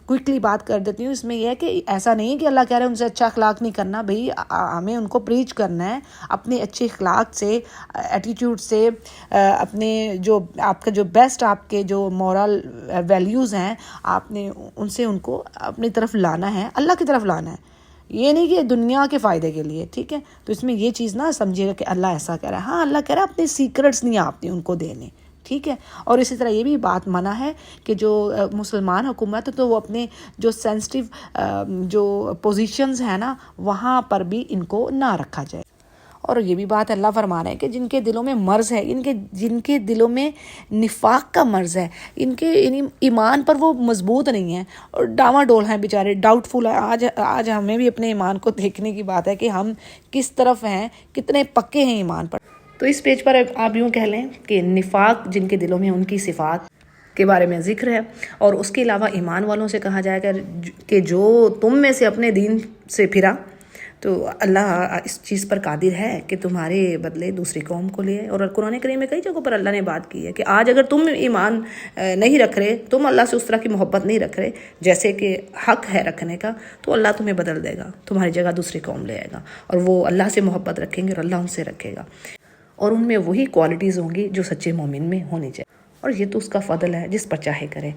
کوئکلی بات کر دیتی ہوں، اس میں یہ ہے کہ ایسا نہیں کہ اللہ کہہ رہے ہیں ان سے اچھا اخلاق نہیں کرنا. بھئی ہمیں ان کو پریچ کرنا ہے اپنے اچھے اخلاق سے، ایٹیٹیوڈ سے، اپنے جو آپ کا جو بیسٹ آپ کے جو مورل ویلیوز ہیں آپ نے ان سے ان کو اپنی طرف لانا ہے، اللہ کی طرف لانا ہے. یہ نہیں کہ دنیا کے فائدے کے لیے. ٹھیک ہے، تو اس میں یہ چیز نہ سمجھیے گا کہ اللہ ایسا کہہ رہا ہے. ہاں اللہ کہہ رہا ہے اپنے سیکرٹس نہیں آپ نے ان کو دینے. ٹھیک ہے، اور اسی طرح یہ بھی بات منع ہے کہ جو مسلمان حکومت ہے تو وہ اپنے جو سینسٹیو جو پوزیشنز ہیں نا وہاں پر بھی ان کو نہ رکھا جائے. اور یہ بھی بات اللہ فرما رہے ہیں کہ جن کے دلوں میں مرض ہے، جن کے دلوں میں نفاق کا مرض ہے، ان کے ایمان پر وہ مضبوط نہیں ہیں اور ڈاواں ڈول ہیں بیچارے، ڈاؤٹ فل ہے. آج ہمیں بھی اپنے ایمان کو دیکھنے کی بات ہے کہ ہم کس طرف ہیں، کتنے پکے ہیں ایمان پر. تو اس پیج پر آپ یوں کہہ لیں کہ نفاق جن کے دلوں میں، ان کی صفات کے بارے میں ذکر ہے. اور اس کے علاوہ ایمان والوں سے کہا جائے گا کہ جو تم میں سے اپنے دین سے پھرا تو اللہ اس چیز پر قادر ہے کہ تمہارے بدلے دوسری قوم کو لے. اور قرآن کریم میں کئی جگہوں پر اللہ نے بات کی ہے کہ آج اگر تم ایمان نہیں رکھ رہے، تم اللہ سے اس طرح کی محبت نہیں رکھ رہے جیسے کہ حق ہے رکھنے کا، تو اللہ تمہیں بدل دے گا، تمہاری جگہ دوسری قوم لے آئے گا، اور وہ اللہ سے محبت رکھیں گے اور اللہ ان سے رکھے گا. اور ان میں وہی کوالٹیز ہوں گی جو سچے مومن میں ہونی چاہیے. اور یہ تو اس کا فضل ہے جس پر چاہے کرے.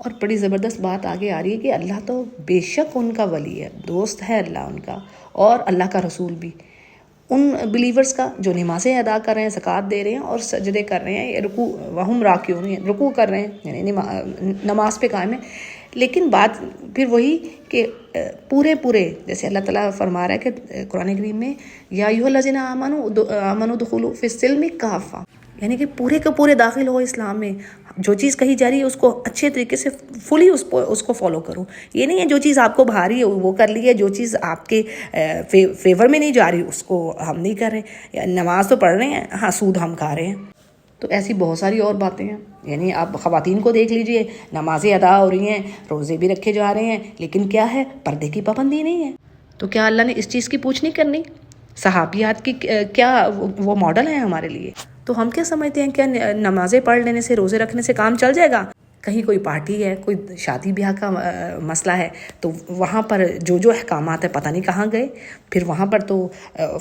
اور بڑی زبردست بات آگے آ رہی ہے کہ اللہ تو بے شک ان کا ولی ہے، دوست ہے اللہ ان کا، اور اللہ کا رسول بھی ان بلیورز کا جو نمازیں ادا کر رہے ہیں، زکوٰۃ دے رہے ہیں اور سجدے کر رہے ہیں، رکوع وہم راکعون رکوع کر رہے ہیں، یعنی نماز پہ قائم ہیں. لیکن بات پھر وہی کہ پورے جیسے اللہ تعالیٰ فرما رہا ہے کہ قرآن کریم میں یا ایھا الذین آمنوا ادخلوا فی السلم کافہ، یعنی کہ پورے کے پورے داخل ہو اسلام میں. جو چیز کہی جا رہی ہے اس کو اچھے طریقے سے فلی اس کو فالو کرو. یہ نہیں ہے جو چیز آپ کو بھاری ہے وہ کر لی ہے، جو چیز آپ کے فیور میں نہیں جا رہی اس کو ہم نہیں کر رہے. نماز تو پڑھ رہے ہیں، ہاں سود ہم کھا رہے ہیں. تو ایسی بہت ساری اور باتیں ہیں. یعنی آپ خواتین کو دیکھ لیجئے، نمازیں ادا ہو رہی ہیں، روزے بھی رکھے جا رہے ہیں، لیکن کیا ہے، پردے کی پابندی نہیں ہے. تو کیا اللہ نے اس چیز کی پوچھ نہیں کرنی؟ صحابیات کی کیا وہ ماڈل ہیں ہمارے لیے. تو ہم کیا سمجھتے ہیں، کیا نمازیں پڑھ لینے سے، روزے رکھنے سے کام چل جائے گا؟ کہیں کوئی پارٹی ہے، کوئی شادی بیاہ کا مسئلہ ہے، تو وہاں پر جو احکامات ہیں پتہ نہیں کہاں گئے. پھر وہاں پر تو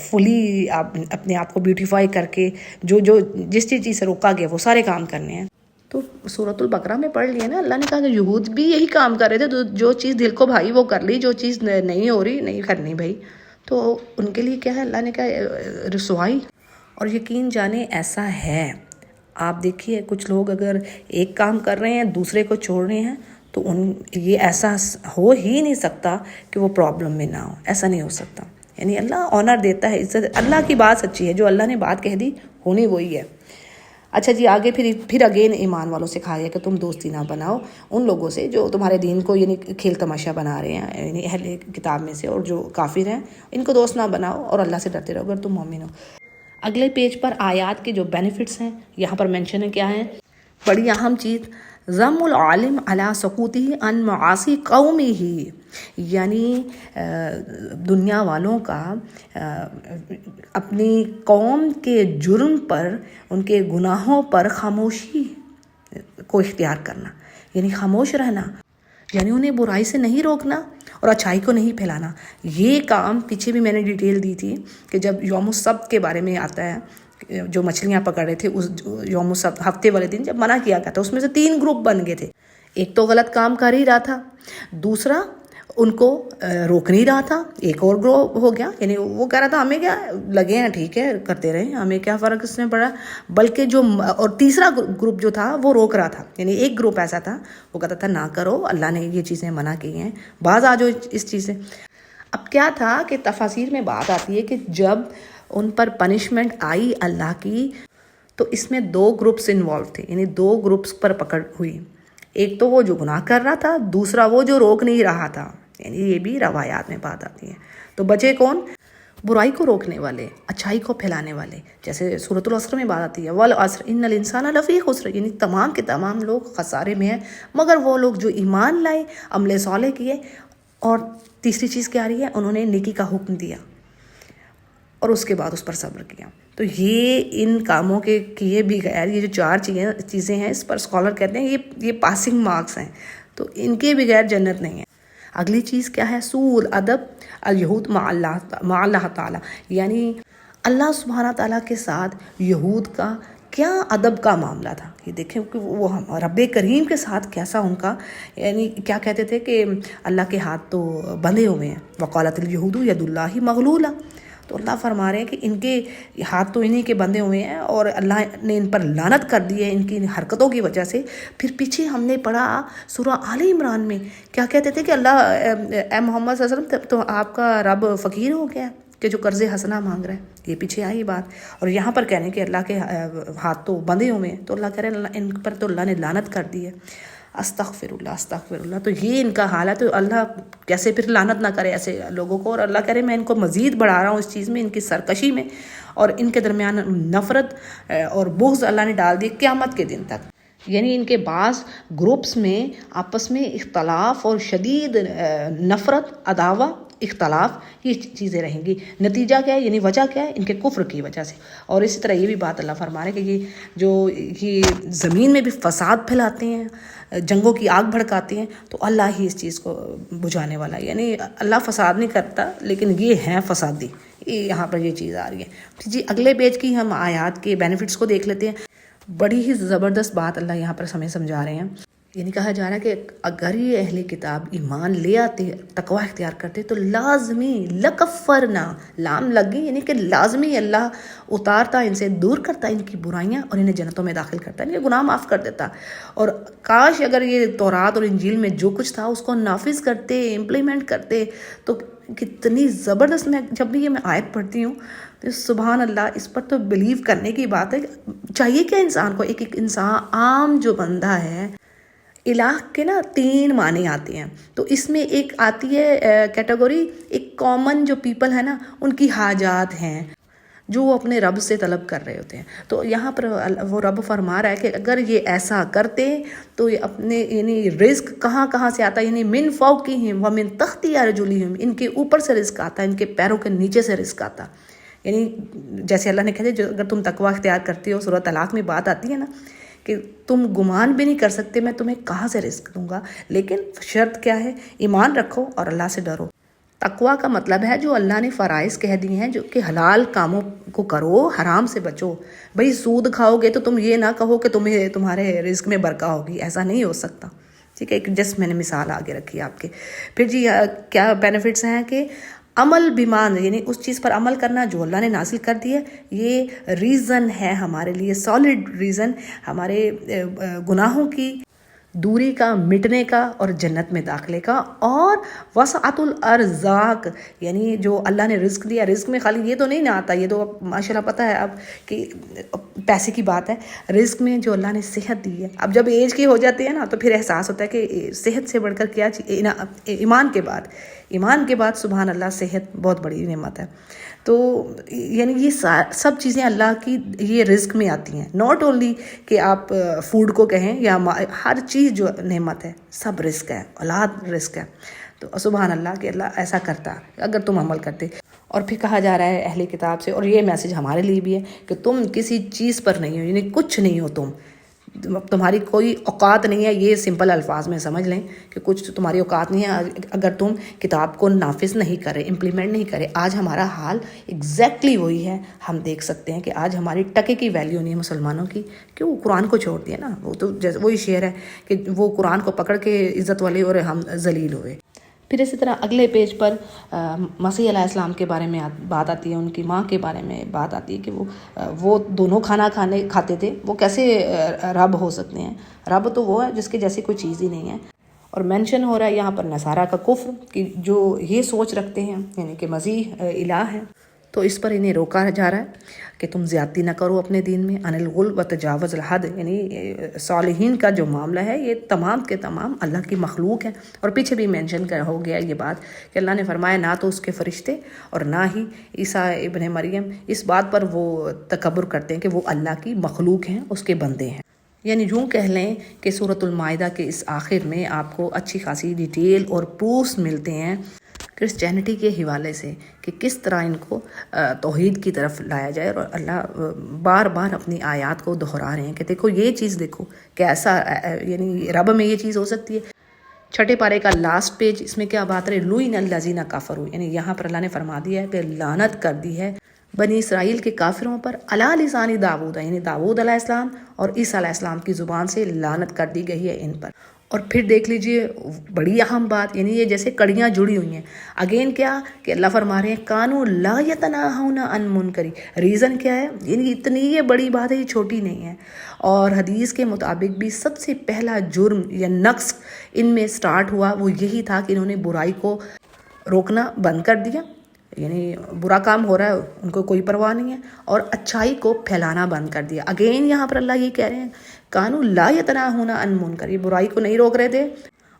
فلی اپنے آپ کو بیوٹیفائی کر کے جس چیز سے روکا گیا وہ سارے کام کرنے ہیں. تو سورۃ البقرہ میں پڑھ لیے نا، اللہ نے کہا کہ یہود بھی یہی کام کر رہے تھے. جو چیز دل کو بھائی وہ کر لی، جو چیز نہیں ہو رہی نہیں کرنی بھائی. تو ان کے لیے کیا ہے، اللہ نے کہا رسوائی. اور یقین جانے ایسا ہے، آپ دیکھیے کچھ لوگ اگر ایک کام کر رہے ہیں دوسرے کو چھوڑ رہے ہیں تو یہ ایسا ہو ہی نہیں سکتا کہ وہ پرابلم میں نہ ہو. ایسا نہیں ہو سکتا. یعنی اللہ آنر دیتا ہے، عزت. اللہ کی بات سچی ہے، جو اللہ نے بات کہہ دی ہونی وہی ہے. اچھا جی، آگے پھر اگین ایمان والوں سے کہا گیا کہ تم دوستی نہ بناؤ ان لوگوں سے جو تمہارے دین کو یعنی کھیل تماشا بنا رہے ہیں، یعنی اہل کتاب میں سے، اور جو کافر ہیں ان کو دوست نہ بناؤ، اور اللہ سے ڈرتے رہو اگر تم مومن ہو. اگلے پیج پر آیات کے جو بینیفٹس ہیں یہاں پر مینشن ہے. کیا ہے بڑی اہم چیز، ضم العالم علی سقوطہ عن معاصی قومہ، یعنی دنیا والوں کا اپنی قوم کے جرم پر، ان کے گناہوں پر خاموشی کو اختیار کرنا، یعنی خاموش رہنا، یعنی انہیں برائی سے نہیں روکنا اور اچھائی کو نہیں پھیلانا. یہ کام پیچھے بھی میں نے ڈیٹیل دی تھی کہ جب یوم السبت کے بارے میں آتا ہے، جو مچھلیاں پکڑ رہے تھے اس یوم السبت ہفتے والے دن جب منع کیا گیا تھا، اس میں سے 3 گروپ بن گئے تھے. ایک تو غلط کام کر ہی رہا تھا، دوسرا ان کو روک نہیں رہا تھا، ایک اور گروپ ہو گیا، یعنی وہ کہہ رہا تھا ہمیں کیا لگے ہیں، ٹھیک ہے کرتے رہے، ہمیں کیا فرق اس میں پڑا. بلکہ اور تیسرا گروپ جو تھا وہ روک رہا تھا. یعنی ایک گروپ ایسا تھا وہ کہتا تھا نہ کرو، اللہ نے یہ چیزیں منع کی ہیں، باز آ جاؤ اس چیز سے. اب کیا تھا کہ تفاسیر میں بات آتی ہے کہ جب ان پر پنشمنٹ آئی اللہ کی تو اس میں 2 گروپس انوالو تھے، یعنی 2 گروپس پر پکڑ ہوئی. ایک تو وہ جو گناہ کر رہا تھا، دوسرا وہ جو روک نہیں رہا تھا. یعنی یہ بھی روایات میں بات آتی ہے. تو بچے کون؟ برائی کو روکنے والے، اچھائی کو پھیلانے والے. جیسے سورۃ العصر میں بات آتی ہے والعصر ان الانسان لفی خسر، یعنی تمام کے تمام لوگ خسارے میں ہیں مگر وہ لوگ جو ایمان لائے، عمل صالح کیے. اور تیسری چیز کیا آ رہی ہے، انہوں نے نیکی کا حکم دیا اور اس کے بعد اس پر صبر کیا. تو یہ ان کاموں کے کیے بھی غیر یہ جو 4 چیزیں ہیں، اس پر اسکالر کہتے ہیں یہ پاسنگ مارکس ہیں، تو ان کے بغیر جنت نہیں ہے. اگلی چیز کیا ہے، سوء الادب الیہود مع اللہ تعالیٰ، یعنی اللہ سبحانہ تعالیٰ کے ساتھ یہود کا کیا ادب کا معاملہ تھا. یہ دیکھیں کہ وہ رب کریم کے ساتھ کیسا ان کا، یعنی کیا کہتے تھے کہ اللہ کے ہاتھ تو بندھے ہوئے ہیں، وقالت الیہود ید اللہ مغلولہ. تو اللہ فرما رہے ہیں کہ ان کے ہاتھ تو انہی کے بندھے ہوئے ہیں اور اللہ نے ان پر لعنت کر دی ہے ان کی حرکتوں کی وجہ سے. پھر پیچھے ہم نے پڑھا سورہ آل عمران میں کیا کہتے تھے کہ اللہ اے محمد صلی اللہ علیہ وسلم تو آپ کا رب فقیر ہو گیا کہ جو قرض حسنہ مانگ رہے ہیں. یہ پیچھے آئی بات. اور یہاں پر کہنے کہ اللہ کے ہاتھ تو بندھے ہوئے ہیں، تو اللہ کہہ رہے ہیں ان پر تو اللہ نے لعنت کر دی ہے. استغفر اللہ استغفر اللہ. تو یہ ان کا حال ہے. تو اللہ کیسے پھر لعنت نہ کرے ایسے لوگوں کو، اور اللہ کہہ رہے میں ان کو مزید بڑھا رہا ہوں اس چیز میں، ان کی سرکشی میں، اور ان کے درمیان نفرت اور بغض اللہ نے ڈال دی قیامت کے دن تک. یعنی ان کے بعض گروپس میں آپس میں اختلاف اور شدید نفرت، عداوت، اختلاف، یہ چیزیں رہیں گی. نتیجہ کیا ہے، یعنی وجہ کیا ہے، ان کے کفر کی وجہ سے. اور اسی طرح یہ بھی بات اللہ فرما رہے کہ یہ زمین میں بھی فساد پھیلاتے ہیں، جنگوں کی آگ بھڑکاتے ہیں، تو اللہ ہی اس چیز کو بجھانے والا ہے. یعنی اللہ فساد نہیں کرتا لیکن یہ ہیں فسادی. یہاں پر یہ چیز آ رہی ہے. جی اگلے پیج کی ہم آیات کے بینیفٹس کو دیکھ لیتے ہیں. بڑی ہی زبردست بات اللہ یہاں پر ہمیں سمجھا رہے ہیں یعنی کہا جا رہا ہے کہ اگر یہ اہل کتاب ایمان لے آتے، تقوی اختیار کرتے، تو لازمی لکفرنا، لام لگ گئی یعنی کہ لازمی اللہ اتارتا، ان سے دور کرتا ان کی برائیاں اور انہیں جنتوں میں داخل کرتا، ان کے گناہ معاف کر دیتا۔ اور کاش اگر یہ تورات اور انجیل میں جو کچھ تھا اس کو نافذ کرتے، امپلیمنٹ کرتے، تو کتنی زبردست۔ میں جب بھی یہ میں آیت پڑھتی ہوں تو سبحان اللہ، اس پر تو بلیو کرنے کی بات ہے۔ چاہیے کیا انسان کو، ایک انسان عام جو بندہ ہے، الہ کے نا 3 معنی آتے ہیں، تو اس میں ایک آتی ہے کیٹیگری، ایک کامن جو پیپل ہے نا، ان کی حاجات ہیں جو وہ اپنے رب سے طلب کر رہے ہوتے ہیں۔ تو یہاں پر وہ رب فرما رہا ہے کہ اگر یہ ایسا کرتے تو یہ اپنے یعنی رزق کہاں کہاں سے آتا ہے، یعنی من فوقہم ومن تحت ارجلہم، ان کے اوپر سے رزق آتا ہے، ان کے پیروں کے نیچے سے رزق آتا۔ یعنی جیسے اللہ نے کہا جو اگر تم تقوی اختیار کرتی ہو، سورۃ طلاق میں بات آتی ہے نا کہ تم گمان بھی نہیں کر سکتے میں تمہیں کہاں سے رزق دوں گا، لیکن شرط کیا ہے؟ ایمان رکھو اور اللہ سے ڈرو۔ تقوی کا مطلب ہے جو اللہ نے فرائض کہہ دی ہیں، جو کہ حلال کاموں کو کرو، حرام سے بچو۔ بھئی سود کھاؤ گے تو تم یہ نہ کہو کہ تمہارے رزق میں برکت ہوگی، ایسا نہیں ہو سکتا، ٹھیک ہے؟ جس میں نے مثال آگے رکھی آپ کے۔ پھر جی کیا بینیفٹس ہیں کہ عمل بیمان، یعنی اس چیز پر عمل کرنا جو اللہ نے نازل کر دی ہے، یہ ریزن ہے ہمارے لیے، سالڈ ریزن ہمارے گناہوں کی دوری کا، مٹنے کا اور جنت میں داخلے کا۔ اور وسعت الارزاق، یعنی جو اللہ نے رزق دیا، رزق میں خالی یہ تو نہیں نہ آتا، یہ تو ماشاء اللہ پتہ ہے اب کہ پیسے کی بات ہے، رزق میں جو اللہ نے صحت دی ہے، اب جب ایج کی ہو جاتی ہے نا تو پھر احساس ہوتا ہے کہ صحت سے بڑھ کر کیا چیز، ایمان کے بعد سبحان اللہ صحت بہت بڑی نعمت ہے۔ تو یعنی یہ سب چیزیں اللہ کی یہ رزق میں آتی ہیں، ناٹ اونلی کہ آپ فوڈ کو کہیں یا ہر چیز جو نعمت ہے سب رزق ہے، اولاد رزق ہے۔ تو سبحان اللہ کہ اللہ ایسا کرتا اگر تم عمل کرتے۔ اور پھر کہا جا رہا ہے اہل کتاب سے، اور یہ میسج ہمارے لیے بھی ہے کہ تم کسی چیز پر نہیں ہو، یعنی کچھ نہیں ہو، تمہاری کوئی اوقات نہیں ہے، یہ سمپل الفاظ میں سمجھ لیں کہ کچھ تمہاری اوقات نہیں ہے اگر تم کتاب کو نافذ نہیں کرے، امپلیمنٹ نہیں کرے۔ آج ہمارا حال ایگزیکٹلی وہی ہے، ہم دیکھ سکتے ہیں کہ آج ہماری ٹکے کی ویلیو نہیں ہے مسلمانوں کی، کہ وہ قرآن کو چھوڑ دیا نا، وہ تو جیسے وہی شعر ہے کہ وہ قرآن کو پکڑ کے عزت والے اور ہم ذلیل ہوئے۔ پھر اسی طرح اگلے پیج پر مسیح علیہ السلام کے بارے میں بات آتی ہے، ان کی ماں کے بارے میں بات آتی ہے کہ وہ دونوں کھانا کھاتے تھے، وہ کیسے رب ہو سکتے ہیں؟ رب تو وہ ہے جس کے جیسی کوئی چیز ہی نہیں ہے۔ اور مینشن ہو رہا ہے یہاں پر نصارہ کا کفر، کہ جو یہ سوچ رکھتے ہیں یعنی کہ مسیح الہ ہے، تو اس پر انہیں روکا جا رہا ہے کہ تم زیادتی نہ کرو اپنے دین میں، ان الغل و تجاوز الحد، یعنی صالحین کا جو معاملہ ہے یہ تمام کے تمام اللہ کی مخلوق ہے۔ اور پیچھے بھی مینشن ہو گیا یہ بات کہ اللہ نے فرمایا نہ تو اس کے فرشتے اور نہ ہی عیسیٰ ابن مریم، اس بات پر وہ تکبر کرتے ہیں کہ وہ اللہ کی مخلوق ہیں، اس کے بندے ہیں۔ یعنی یوں کہہ لیں کہ سورۃ المائدہ کے اس آخر میں آپ کو اچھی خاصی ڈیٹیل اور پروفس ملتے ہیں کرسچینٹی کے حوالے سے کہ کس طرح ان کو توحید کی طرف لایا جائے۔ اور اللہ بار بار اپنی آیات کو دہرا رہے ہیں کہ دیکھو یہ چیز، دیکھو کیسا یعنی رب میں یہ چیز ہو سکتی ہے۔ چھٹے پارے کا لاسٹ پیج، اس میں کیا بات رہے؟ لوئن الذین کفروا، یعنی یہاں پر اللہ نے فرما دیا ہے کہ لعنت کر دی ہے بنی اسرائیل کے کافروں پر، علی لسان داؤد، یعنی داؤد علیہ السلام اور عیسیٰ علیہ السلام کی زبان سے لعنت کر دی گئی ہے ان پر۔ اور پھر دیکھ لیجئے بڑی اہم بات، یعنی یہ جیسے کڑیاں جڑی ہوئی ہیں۔ اگین کیا کہ اللہ فرما رہے ہیں کانوا لا یتناہون عن منکر، ریزن کیا ہے؟ یعنی اتنی یہ بڑی بات ہے، یہ چھوٹی نہیں ہے۔ اور حدیث کے مطابق بھی سب سے پہلا جرم یا نقص ان میں سٹارٹ ہوا وہ یہی تھا کہ انہوں نے برائی کو روکنا بند کر دیا، یعنی برا کام ہو رہا ہے ان کو کوئی پرواہ نہیں ہے، اور اچھائی کو پھیلانا بند کر دیا۔ اگین یہاں پر اللہ یہ کہہ رہے ہیں کانوا لا یتناہون عن منکر، یہ برائی کو نہیں روک رہے تھے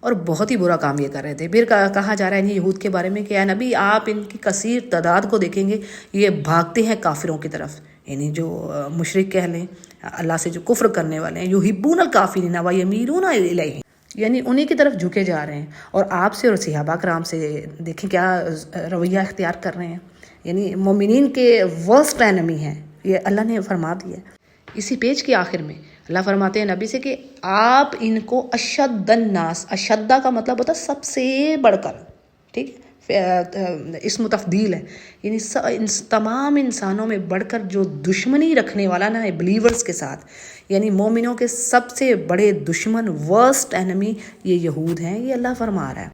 اور بہت ہی برا کام یہ کر رہے تھے۔ پھر کہا جا رہا ہے یہود کے بارے میں کہ اے نبی آپ ان کی کثیر تعداد کو دیکھیں گے، یہ بھاگتے ہیں کافروں کی طرف، یعنی جو مشرک کہہ لیں، اللہ سے جو کفر کرنے والے ہیں، یحبون الکافرین ویمیلون الیہم، یعنی انہی کی طرف جھکے جا رہے ہیں۔ اور آپ سے اور صحابہ کرام سے دیکھیں کیا رویہ اختیار کر رہے ہیں، یعنی مومنین کے ورسٹ اینمی ہیں، یہ اللہ نے فرما دیا ہے۔ اسی پیج کے آخر میں اللہ فرماتے ہیں نبی سے کہ آپ ان کو اشد الناس، اشدہ کا مطلب ہوتا ہے سب سے بڑھ کر، ٹھیک ہے، اسم تفضیل ہے، یعنی تمام انسانوں میں بڑھ کر جو دشمنی رکھنے والا نا ہے بلیورز کے ساتھ، یعنی مومنوں کے سب سے بڑے دشمن، ورسٹ انیمی یہ یہود ہیں، یہ اللہ فرما رہا ہے۔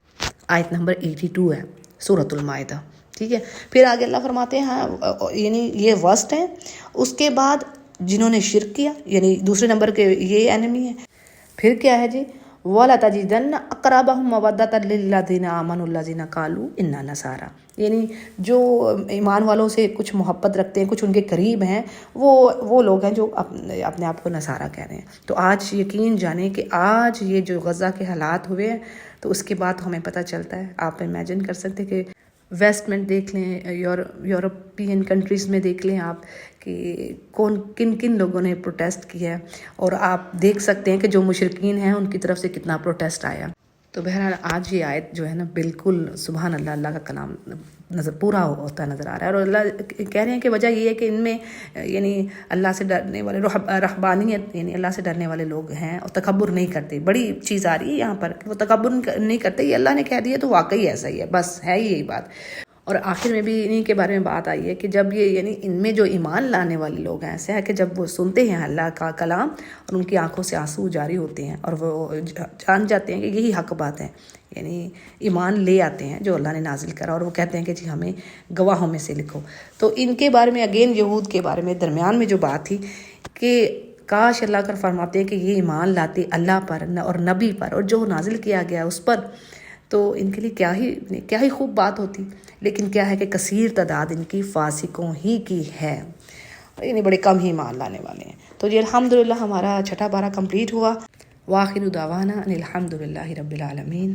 آیت نمبر 82 ہے سورۃ المائدہ، ٹھیک ہے۔ پھر آگے اللہ فرماتے ہیں ہاں یعنی یہ ورسٹ ہیں، اس کے بعد جنہوں نے شرک کیا، یعنی دوسرے نمبر کے یہ انیمی ہے۔ پھر کیا ہے جی، وَلَتَجِدَنَّ أَقْرَبَهُمْ مَوَدَّةً لِلَّذِينَ آمَنُوا الَّذِينَ قَالُوا إِنَّا نَصَارَىٰ، یعنی جو ایمان والوں سے کچھ محبت رکھتے ہیں، کچھ ان کے قریب ہیں، وہ لوگ ہیں جو اپنے آپ کو نصارہ کہہ رہے ہیں۔ تو آج یقین جانیں کہ آج یہ جو غزہ کے حالات ہوئے ہیں، تو اس کے بعد ہمیں پتہ چلتا ہے، آپ امیجن کر سکتے کہ ویسٹ میں دیکھ لیں، یورپین کنٹریز میں دیکھ لیں آپ کہ کن لوگوں نے پروٹیسٹ کیا ہے، اور آپ دیکھ سکتے ہیں کہ جو مشرکین ہیں ان کی طرف سے کتنا پروٹیسٹ آیا۔ تو بہرحال آج یہ آیت جو ہے نا بالکل سبحان اللہ، اللہ کا کلام پورا ہوتا نظر آ رہا ہے، اور اللہ کہہ رہے ہیں کہ وجہ یہ ہے کہ ان میں یعنی اللہ سے ڈرنے والے رہبانیت، یعنی اللہ سے ڈرنے والے لوگ ہیں اور تکبر نہیں کرتے۔ بڑی چیز آ رہی ہے یہاں پر کہ وہ تکبر نہیں کرتے، یہ اللہ نے کہہ دیا تو واقعی ایسا ہی ہے، بس ہے یہی بات۔ اور آخر میں بھی انہی کے بارے میں بات آئی ہے کہ جب یہ یعنی ان میں جو ایمان لانے والے لوگ ہیں، ایسے ہے کہ جب وہ سنتے ہیں اللہ کا کلام اور ان کی آنکھوں سے آنسو جاری ہوتے ہیں اور وہ جان جاتے ہیں کہ یہی حق بات ہے، یعنی ایمان لے آتے ہیں جو اللہ نے نازل کرا، اور وہ کہتے ہیں کہ جی ہمیں گواہوں میں سے لکھو۔ تو ان کے بارے میں اگین یہود کے بارے میں درمیان میں جو بات تھی کہ کاش اللہ کر فرماتے ہیں کہ یہ ایمان لاتے اللہ پر اور نبی پر اور جو نازل کیا گیا اس پر، تو ان کے لیے کیا ہی خوب بات ہوتی۔ لیکن کیا ہے کہ کثیر تعداد ان کی فاسقوں ہی کی ہے، یعنی بڑے کم ہی ایمان لانے والے ہیں۔ تو جی الحمدللہ ہمارا چھٹا پارہ کمپلیٹ ہوا۔ وآخر دعوانا ان الحمدللہ رب العالمین۔